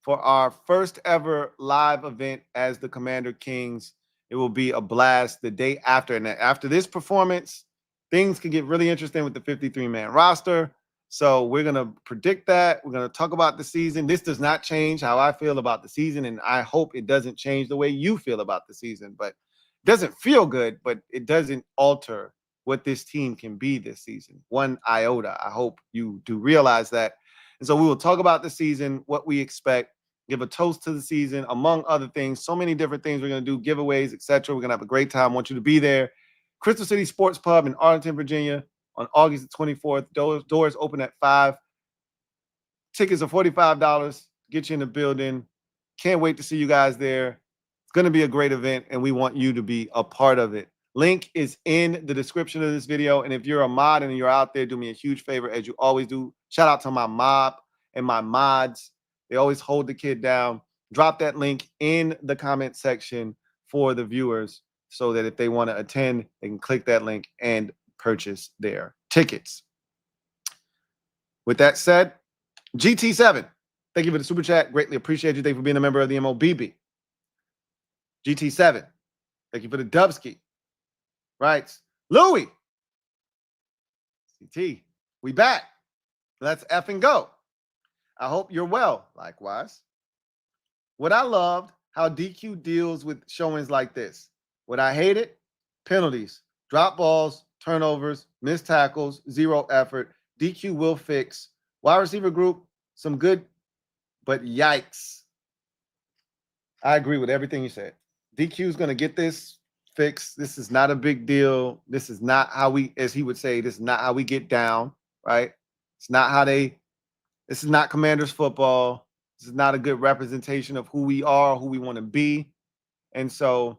for our first ever live event as the Commander Kings. It will be a blast the day after. And after this performance, things can get really interesting with the 53-man roster. So we're going to predict that. We're going to talk about the season. This does not change how I feel about the season, and I hope it doesn't change the way you feel about the season. But it doesn't feel good, but it doesn't alter what this team can be this season. One iota. I hope you do realize that. And so we will talk about the season, what we expect, give a toast to the season, among other things. So many different things we're going to do, giveaways, etc. We're going to have a great time. I want you to be there. Crystal City Sports Pub in Arlington, Virginia, on August the 24th. Doors open at 5. Tickets are $45. Get you in the building. Can't wait to see you guys there. It's going to be a great event, and we want you to be a part of it. Link is in the description of this video. And if you're a mod and you're out there, do me a huge favor, as you always do. Shout out to my mob and my mods. They always hold the kid down. Drop that link in the comment section for the viewers so that if they want to attend, they can click that link and purchase their tickets. With that said, GT7, thank you for the super chat. Greatly appreciate you. Thank you for being a member of the MOBB. GT7, thank you for the Dubski. Right. Louie. CT, we back. Let's effing go. I hope you're well. Likewise. What I loved, how DQ deals with showings like this. What I hated, penalties, drop balls, turnovers, missed tackles, zero effort. DQ will fix. Wide receiver group, some good, but yikes. I agree with everything you said. DQ is going to get this fixed. This is not a big deal. This is not how we, as he would say, this is not how we get down, right? It's not how this is not Commanders football. This is not a good representation of who we are, who we want to be. And so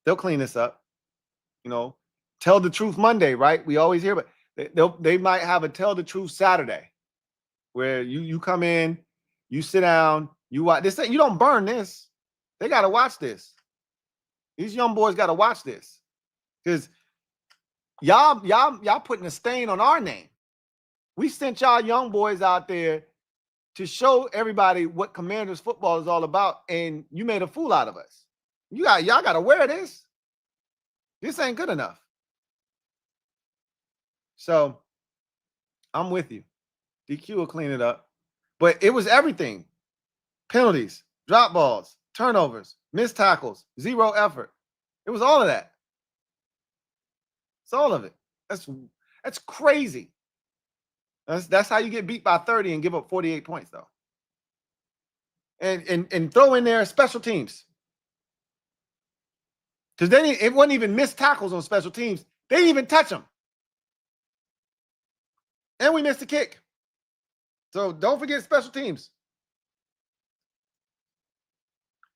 they'll clean this up. Tell the truth Monday, right? We always hear, but they might have a tell the truth Saturday where you come in, you sit down, you watch this. You don't burn this. They got to watch this. These young boys got to watch this because y'all putting a stain on our name. We sent y'all young boys out there to show everybody what Commanders football is all about, and you made a fool out of us. Y'all got to wear this. This ain't good enough. So I'm with you. DQ will clean it up. But it was everything. Penalties, drop balls, turnovers, missed tackles, zero effort. It was all of that. It's all of it. That's crazy. That's how you get beat by 30 and give up 48 points, though. And throw in there special teams. Because it wasn't even missed tackles on special teams. They didn't even touch them. And we missed a kick. So don't forget special teams.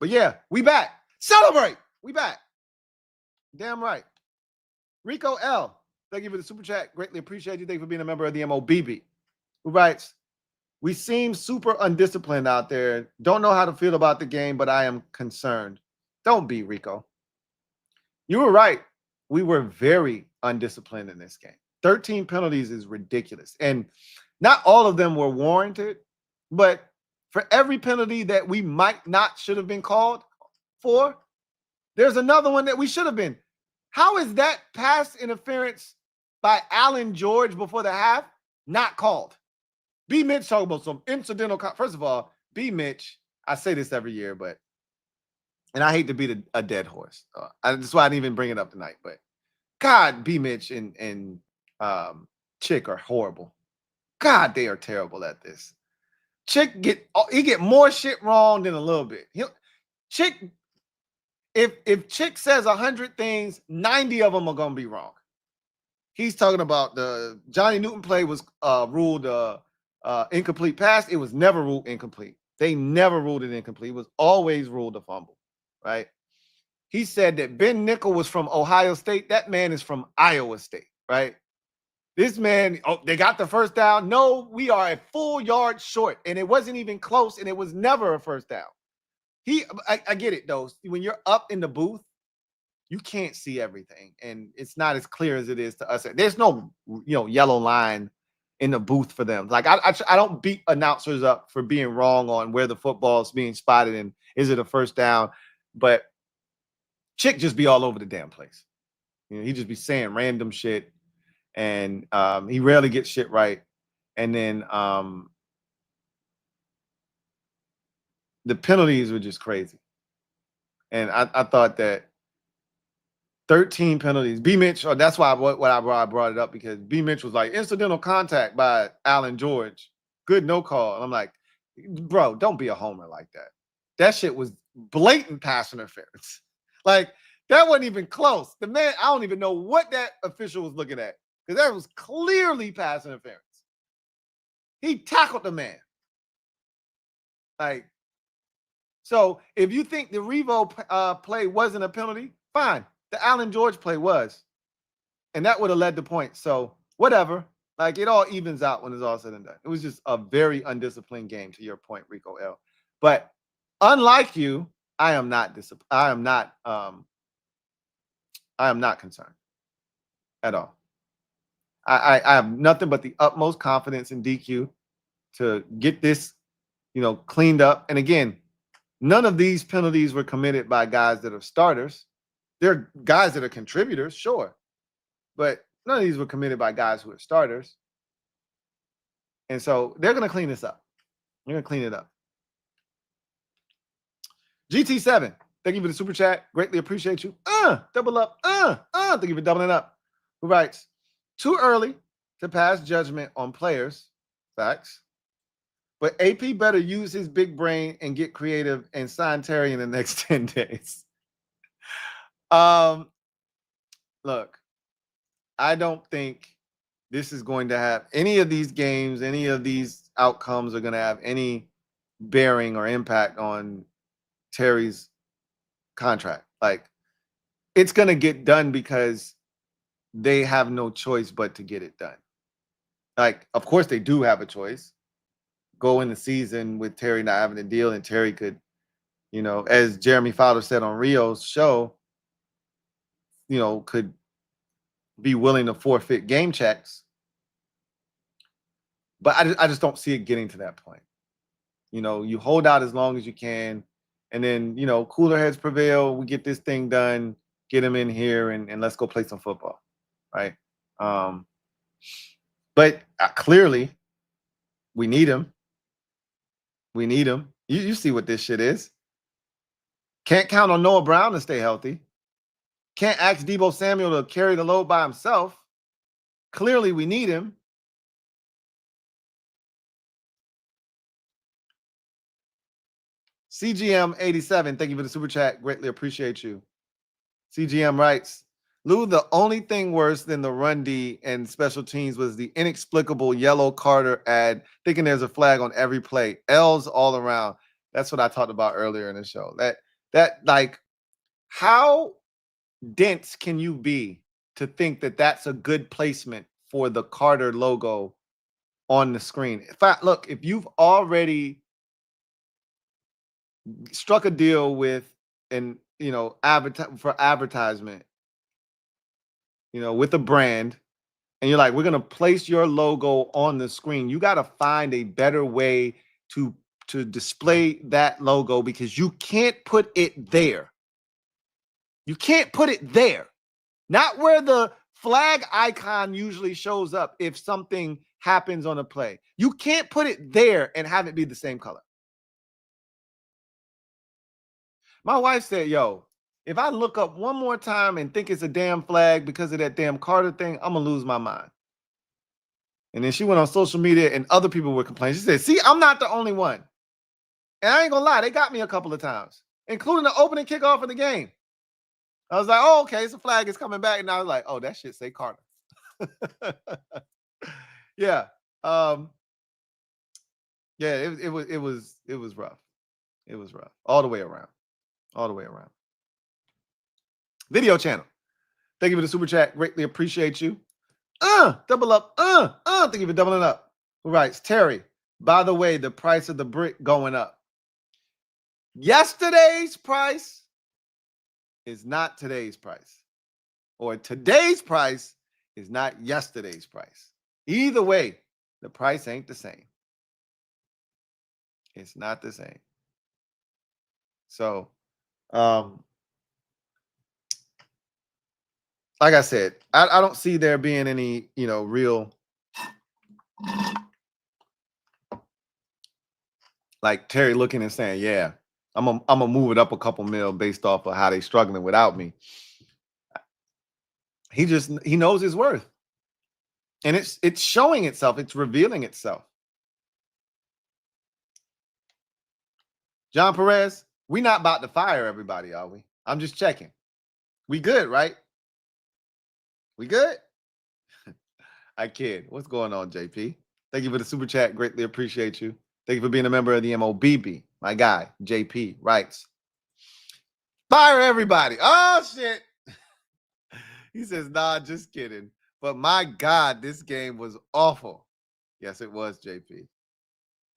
But yeah, we back. Celebrate. We back. Damn right. Rico L. Thank you for the super chat. Greatly appreciate you. Thank you for being a member of the MOBB. Who writes, we seem super undisciplined out there. Don't know how to feel about the game, but I am concerned. Don't be, Rico. You were right. We were very undisciplined in this game. 13 penalties is ridiculous. And not all of them were warranted, but for every penalty that we might not should have been called for, there's another one that we should have been. How is that pass interference by Allen George before the half not called? B. Mitch talking about some incidental. First of all, B. Mitch, I say this every year, and I hate to beat a dead horse. That's why I didn't even bring it up tonight. But God, B. Mitch and Chick are horrible. God, they are terrible at this. Chick get more shit wrong than a little bit. Chick, if Chick says 100 things, 90 of them are gonna be wrong. He's talking about the Johnny Newton play was ruled incomplete pass. It was never ruled incomplete. They never ruled it incomplete. It was always ruled a fumble, right? He said that Ben Nickel was from Ohio State. That man is from Iowa State, right? This man, they got the first down. No, we are a full yard short, and it wasn't even close, and it was never a first down. I get it, though. When you're up in the booth, you can't see everything, and it's not as clear as it is to us. There's no, yellow line in the booth for them. Like, I don't beat announcers up for being wrong on where the football is being spotted and is it a first down, but Chick just be all over the damn place. He just be saying random shit. And he rarely gets shit right. And then the penalties were just crazy. And I thought that 13 penalties. B. Mitch, that's why I brought it up, because B. Mitch was like, incidental contact by Allen George. Good no call. And I'm like, bro, don't be a homer like that. That shit was blatant pass interference. Like, that wasn't even close. The man, I don't even know what that official was looking at, because that was clearly pass interference. He tackled the man. Like, so if you think the Revo play wasn't a penalty, fine. The Allen George play was. And that would have led to points. So whatever. Like, it all evens out when it's all said and done. It was just a very undisciplined game, to your point, Rico L. But unlike you, I am not concerned at all. I have nothing but the utmost confidence in DQ to get this, cleaned up. And again, none of these penalties were committed by guys that are starters. They're guys that are contributors, sure. But none of these were committed by guys who are starters. And so they're going to clean this up. They're going to clean it up. GT7, thank you for the super chat. Greatly appreciate you. Double up. Thank you for doubling up. Who writes, too early to pass judgment on players. Facts. But AP better use his big brain and get creative and sign Terry in the next 10 days. Look, I don't think this is going to have any of these games, any of these outcomes are going to have any bearing or impact on Terry's contract. Like, it's going to get done because they have no choice but to get it done. Like, of course they do have a choice. Go in the season with Terry not having a deal, and Terry could, as Jeremy Fowler said on Rio's show, could be willing to forfeit game checks. But I just don't see it getting to that point. You know, you hold out as long as you can, and then, you know, cooler heads prevail. We get this thing done, get him in here, and let's go play some football, right? But clearly, we need him. We need him. You see what this shit is. Can't count on Noah Brown to stay healthy. Can't ask Deebo Samuel to carry the load by himself. Clearly, we need him. CGM87, thank you for the super chat. Greatly appreciate you. CGM writes, Lou, the only thing worse than the run D and special teams was the inexplicable yellow Carter ad, thinking there's a flag on every play. L's all around. That's what I talked about earlier in the show. That like, how dense can you be to think that that's a good placement for the Carter logo on the screen? In fact, look, if you've already struck a deal with an, you know, for advertisement, you know, with a brand, and you're like, we're going to place your logo on the screen, you got to find a better way to display that logo, because you can't put it there. You can't put it there. Not where the flag icon usually shows up if something happens on a play. You can't put it there and have it be the same color. My wife said, yo, if I look up one more time and think it's a damn flag because of that damn Carter thing, I'm going to lose my mind. And then she went on social media and other people were complaining. She said, see, I'm not the only one. And I ain't going to lie, they got me a couple of times, including the opening kickoff of the game. I was like, oh, okay, it's a flag. It's coming back. And I was like, oh, that shit say Carter. Yeah. Yeah, it was rough. It was rough. All the way around. All the way around. Video channel. Thank you for the super chat. Greatly appreciate you. Double up. Thank you for doubling up. Who writes? Terry, by the way, the price of the brick going up. Yesterday's price is not today's price. Or today's price is not yesterday's price. Either way, the price ain't the same. It's not the same. So, like I said, I don't see there being any, you know, real like Terry looking and saying, yeah, I'm gonna move it up a couple mil based off of how they struggling without me. He knows his worth. And it's showing itself, it's revealing itself. John Perez, we not about to fire everybody, are we? I'm just checking. We good, right? We good? I kid. What's going on, JP? Thank you for the super chat. Greatly appreciate you. Thank you for being a member of the MOBB. My guy, JP, writes, fire everybody. Oh, shit. He says, nah, just kidding. But my God, this game was awful. Yes, it was, JP.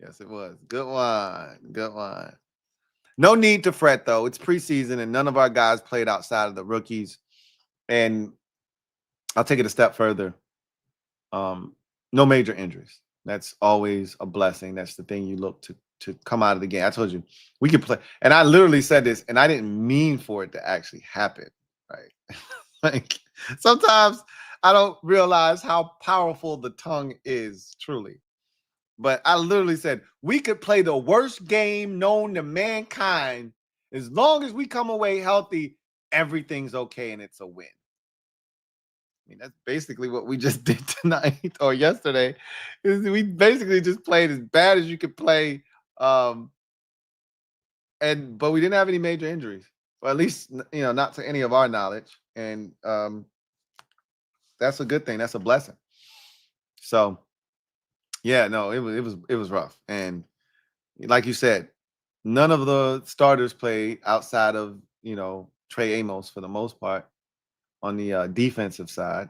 Yes, it was. Good one. Good one. No need to fret, though. It's preseason, and none of our guys played outside of the rookies. And I'll take it a step further. No major injuries. That's always a blessing. That's the thing you look to come out of the game. I told you we could play, and I literally said this, and I didn't mean for it to actually happen, right? Like sometimes I don't realize how powerful the tongue is, truly. But I literally said we could play the worst game known to mankind. As long as we come away healthy, everything's okay and it's a win. I mean, that's basically what we just did tonight or yesterday. We basically just played as bad as you could play. But we didn't have any major injuries, or at least, you know, not to any of our knowledge. And that's a good thing. That's a blessing. So yeah, no, it was rough. And like you said, none of the starters played outside of, you know, Trey Amos for the most part on the defensive side.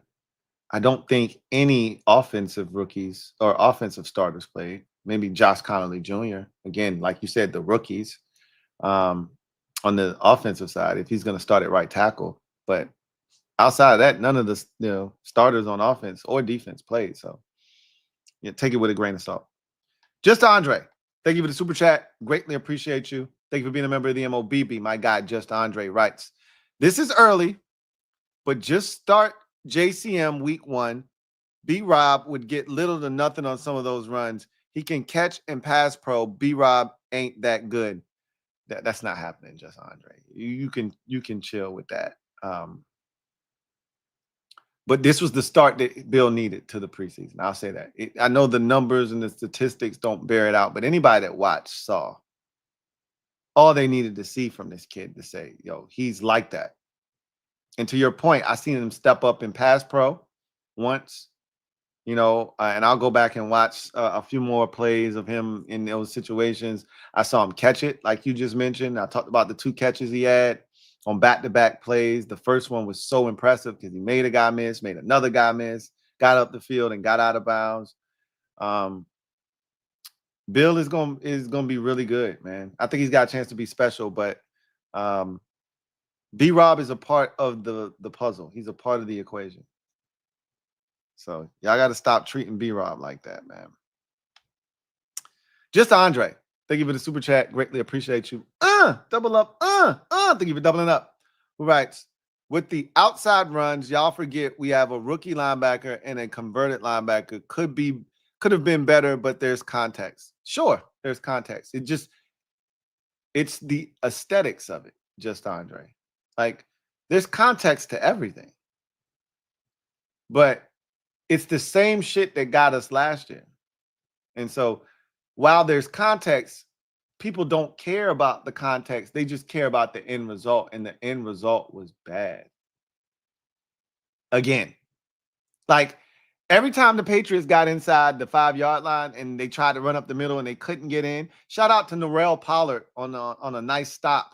I don't think any offensive rookies or offensive starters played. Maybe Josh Connelly Jr. Again, like you said, the rookies on the offensive side, if he's going to start at right tackle. But outside of that, none of the starters on offense or defense played. So yeah, take it with a grain of salt. Just Andre, thank you for the super chat. Greatly appreciate you. Thank you for being a member of the MOBB. My guy, Just Andre, writes, this is early, but just start JCM week 1. B-Rob would get little to nothing on some of those runs. He can catch and pass pro. B-Rob ain't that good. That's not happening, Just Andre. You can chill with that. But this was the start that Bill needed to the preseason. I'll say that. I know the numbers and the statistics don't bear it out, but anybody that watched saw all they needed to see from this kid to say, yo, he's like that. And to your point, I seen him step up in pass pro once, and I'll go back and watch a few more plays of him in those situations. I saw him catch it, like you just mentioned. I talked about the 2 catches he had on back-to-back plays. The first one was so impressive because he made a guy miss, made another guy miss, got up the field and got out of bounds. Bill is gonna be really good, man. I think he's got a chance to be special, but B-Rob is a part of the puzzle. He's a part of the equation. So y'all got to stop treating B-Rob like that, man. Just Andre, thank you for the super chat. Greatly appreciate you. Double up. Thank you for doubling up. Who writes, with the outside runs, y'all forget we have a rookie linebacker and a converted linebacker. Could have been better, but there's context. Sure, there's context. It's the aesthetics of it, Just Andre. Like, there's context to everything. But it's the same shit that got us last year. And so while there's context, people don't care about the context. They just care about the end result. And the end result was bad. Again, like every time the Patriots got inside the 5-yard line and they tried to run up the middle and they couldn't get in, shout out to Norrell Pollard on a nice stop,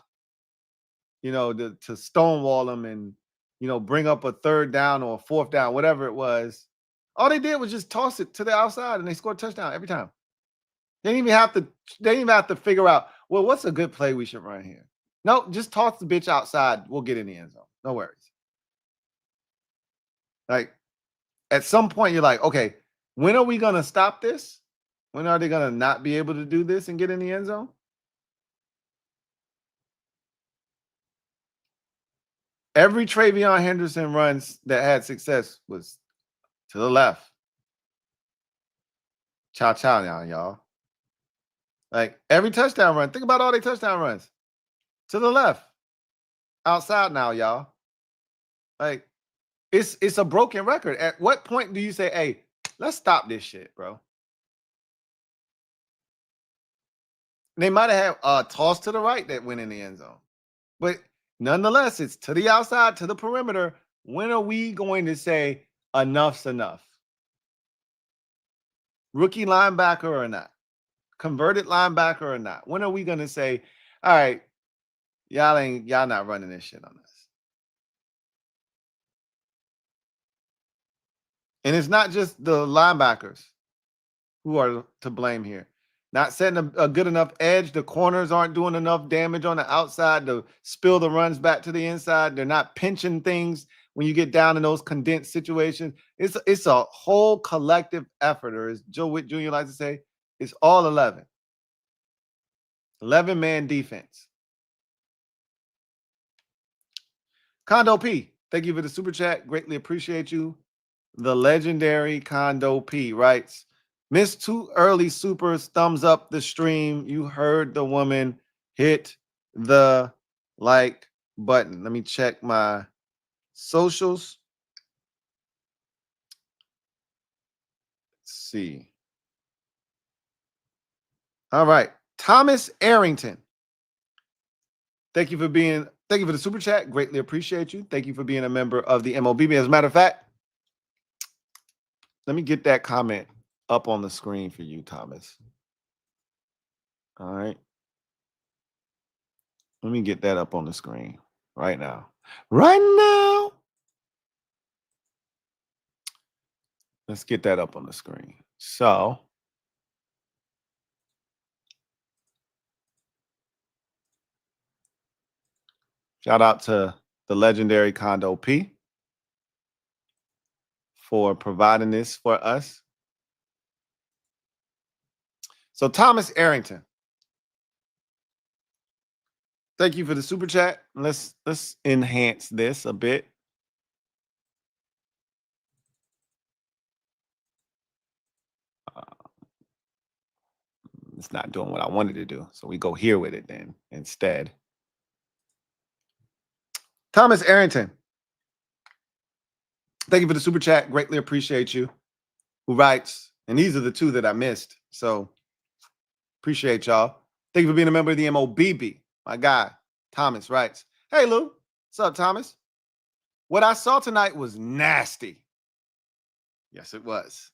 to stonewall them and, bring up a 3rd down or a 4th down, whatever it was. All they did was just toss it to the outside and they scored a touchdown every time. They didn't even have to figure out, well, what's a good play we should run here? No, just toss the bitch outside. We'll get in the end zone. No worries. Like, at some point, you're like, okay, when are we going to stop this? When are they going to not be able to do this and get in the end zone? Every Travion Henderson runs that had success was to the left. Ciao now, y'all. Like every touchdown run, think about all their touchdown runs. To the left. Outside now, y'all. Like, it's a broken record. At what point do you say, hey, let's stop this shit, bro? They might have had a toss to the right that went in the end zone. But nonetheless, it's to the outside, to the perimeter. When are we going to say enough's enough? Rookie linebacker or not? Converted linebacker or not? When are we going to say, all right, y'all not running this shit on us? And it's not just the linebackers who are to blame here. Not setting a good enough edge. The corners aren't doing enough damage on the outside to spill the runs back to the inside. They're not pinching things when you get down in those condensed situations. It's a whole collective effort, or as Joe Witt Jr. likes to say, it's all 11. 11-man defense. Condo P, thank you for the super chat. Greatly appreciate you. The legendary Condo P writes, missed 2 early supers, thumbs up the stream. You heard the woman, hit the like button. Let me check my socials. Let's see. All right. Thomas Arrington. Thank you for the super chat. Greatly appreciate you. Thank you for being a member of the MOBB. As a matter of fact, let me get that comment up on the screen for you, Thomas. All right. Let me get that up on the screen right now. Right now. Let's get that up on the screen. So, shout out to the legendary Condo P. for providing this for us. So Thomas Arrington, thank you for the super chat. Let's enhance this a bit. It's not doing what I wanted to do, so we go here with it then instead. Thomas Arrington, thank you for the super chat. Greatly appreciate you. Who writes, and these are the two that I missed, so appreciate y'all. Thank you for being a member of the MOBB. My guy, Thomas writes, hey, Lou. What's up, Thomas? What I saw tonight was nasty. Yes, it was.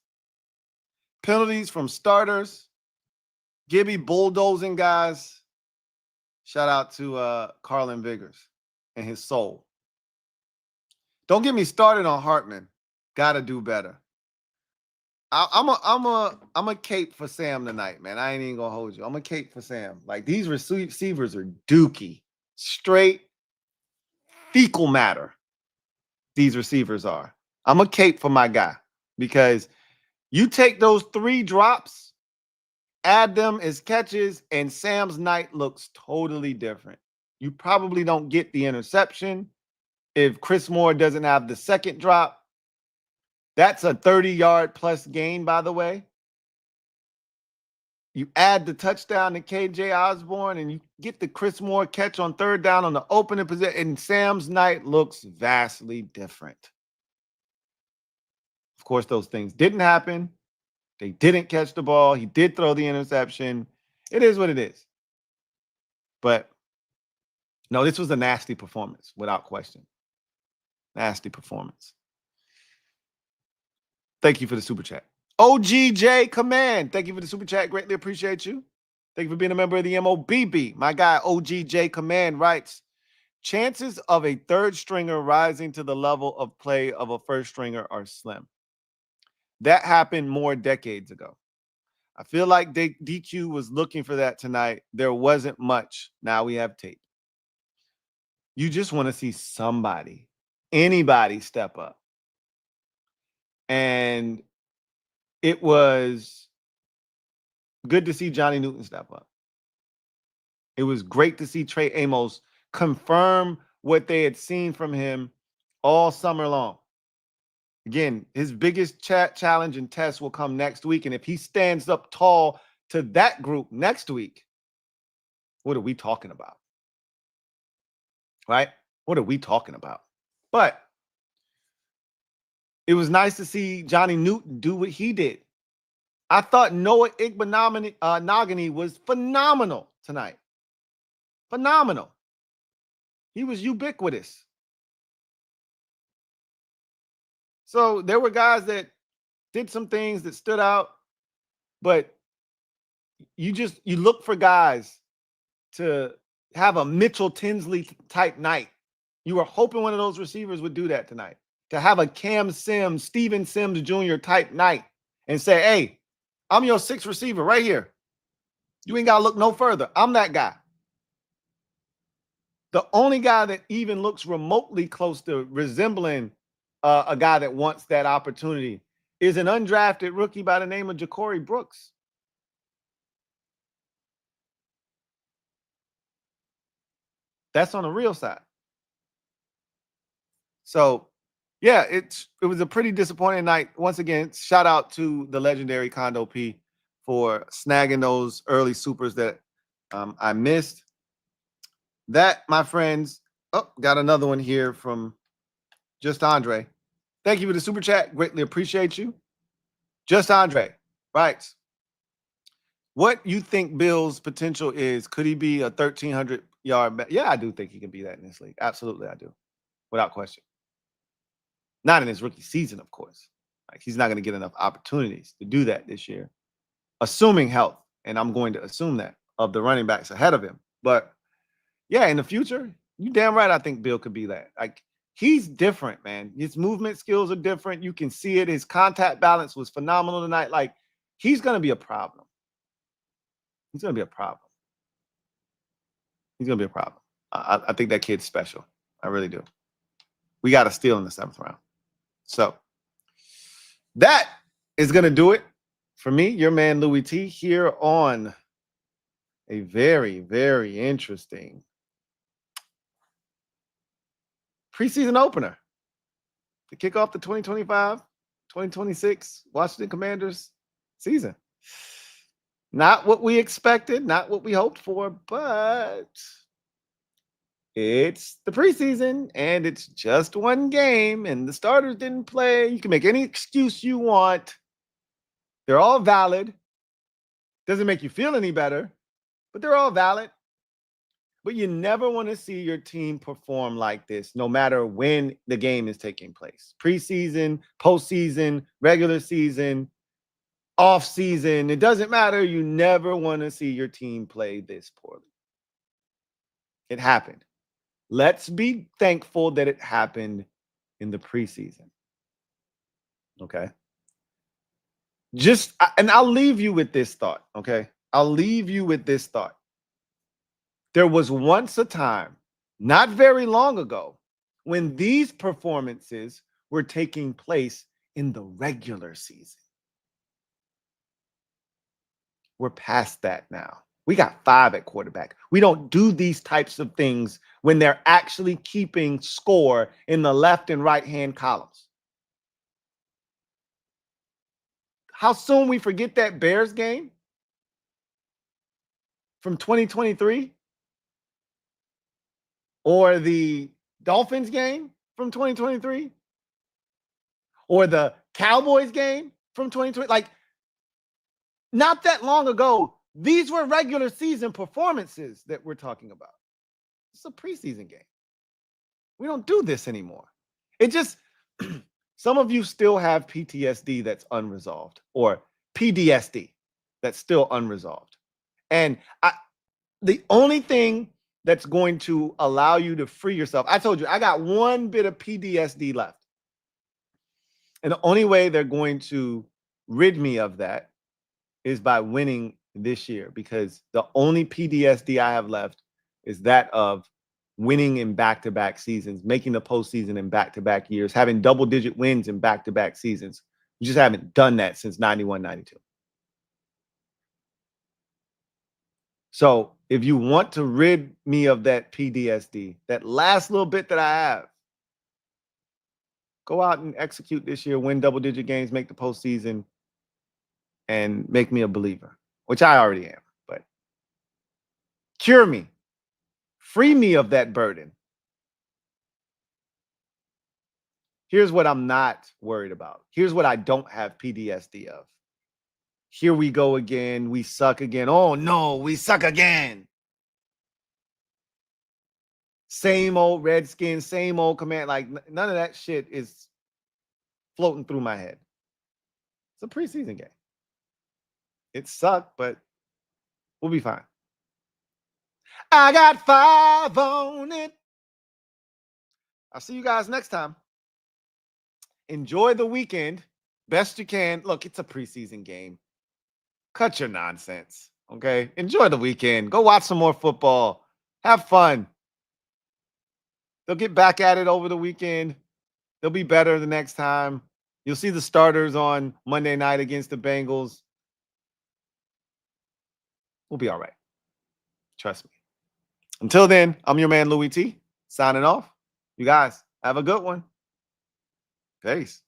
Penalties from starters. Gibby bulldozing guys. Shout out to Carlin Vigors and his soul. Don't get me started on Hartman. Gotta do better. I'm a cape for Sam tonight, man. I ain't even gonna hold you. I'm a cape for Sam. Like, these receivers are dookie. Straight fecal matter. These receivers are. I'm a cape for my guy, because you take those 3 drops, add them as catches, and Sam's night looks totally different. You probably don't get the interception if Chris Moore doesn't have the second drop. That's a 30-yard plus gain, by the way. You add the touchdown to KJ Osborne, and you get the Chris Moore catch on 3rd down on the opening position, and Sam's night looks vastly different. Of course, those things didn't happen. They didn't catch the ball. He did throw the interception. It is what it is. But no, this was a nasty performance, without question. Nasty performance. Thank you for the super chat. OGJ Command, thank you for the super chat. Greatly appreciate you. Thank you for being a member of the MOBB. My guy, OGJ Command, writes, chances of a 3rd stringer rising to the level of play of a 1st stringer are slim. That happened more decades ago. I feel like DQ was looking for that tonight. There wasn't much. Now we have tape. You just want to see somebody, anybody step up. And it was good to see Johnny Newton step up. It was great to see Trey Amos confirm what they had seen from him all summer long. Again, his biggest challenge and test will come next week. And if he stands up tall to that group next week, what are we talking about? Right? What are we talking about? But it was nice to see Johnny Newton do what he did. I thought Noah Igbinoghene was phenomenal tonight. Phenomenal. He was ubiquitous. So there were guys that did some things that stood out, but you look for guys to have a Mitchell Tinsley type night. You were hoping one of those receivers would do that tonight. To have a Cam Sims, Steven Sims Jr. type night and say, hey, I'm your 6th receiver right here. You ain't got to look no further. I'm that guy. The only guy that even looks remotely close to resembling a guy that wants that opportunity is an undrafted rookie by the name of Ja'Cory Brooks. That's on the real side. So, yeah, it was a pretty disappointing night. Once again, shout out to the legendary Condo P for snagging those early supers that I missed. That, my friends, got another one here from Just Andre. Thank you for the super chat. Greatly appreciate you. Just Andre writes, what you think Bill's potential is? Could he be a 1,300-yard back? Yeah, I do think he can be that in this league. Absolutely, I do. Without question. Not in his rookie season, of course. Like, he's not going to get enough opportunities to do that this year, assuming health. And I'm going to assume that of the running backs ahead of him. But yeah, in the future, you damn right I think Bill could be that. Like, he's different, man. His movement skills are different. You can see it. His contact balance was phenomenal tonight. Like, he's going to be a problem. He's going to be a problem. He's going to be a problem. I think that kid's special. I really do. We got a steal in the 7th round. So, that is going to do it for me, your man Louie T, here on a very, very interesting preseason opener to kick off the 2025-2026 Washington Commanders season. Not what we expected, not what we hoped for, but it's the preseason and it's just one game and the starters didn't play. You can make any excuse you want. They're all valid. Doesn't make you feel any better, but they're all valid. But you never want to see your team perform like this, no matter when the game is taking place. Preseason, postseason, regular season, off season. It doesn't matter. You never want to see your team play this poorly. It happened. Let's be thankful that it happened in the preseason. Okay. And I'll leave you with this thought. Okay. I'll leave you with this thought. There was once a time, not very long ago, when these performances were taking place in the regular season. We're past that now. We got 5 at quarterback. We don't do these types of things when they're actually keeping score in the left and right hand columns. How soon we forget that Bears game from 2023 or the Dolphins game from 2023 or the Cowboys game from 2020. Like, not that long ago, these were regular season performances that we're talking about. It's a preseason game. We don't do this anymore. It just, some of you still have PTSD that's unresolved, or PDSD that's still unresolved. And the only thing that's going to allow you to free yourself, I told you, I got one bit of PTSD left. And the only way they're going to rid me of that is by winning this year, because the only PTSD I have left is that of winning in back-to-back seasons, making the postseason in back-to-back years, having double-digit wins in back-to-back seasons. We just haven't done that since 91, 92. So if you want to rid me of that PTSD, that last little bit that I have, go out and execute this year, win double-digit games, make the postseason, and make me a believer, which I already am. But cure me. Free me of that burden. Here's what I'm not worried about. Here's what I don't have PTSD of. Here we go again. We suck again. Oh, no, we suck again. Same old Redskins, same old command. Like, none of that shit is floating through my head. It's a preseason game. It sucked, but we'll be fine. I got 5 on it. I'll see you guys next time. Enjoy the weekend best you can. Look, it's a preseason game. Cut your nonsense, okay? Enjoy the weekend. Go watch some more football. Have fun. They'll get back at it over the weekend. They'll be better the next time. You'll see the starters on Monday night against the Bengals. We'll be all right. Trust me. Until then, I'm your man, Louie T, signing off. You guys have a good one. Peace.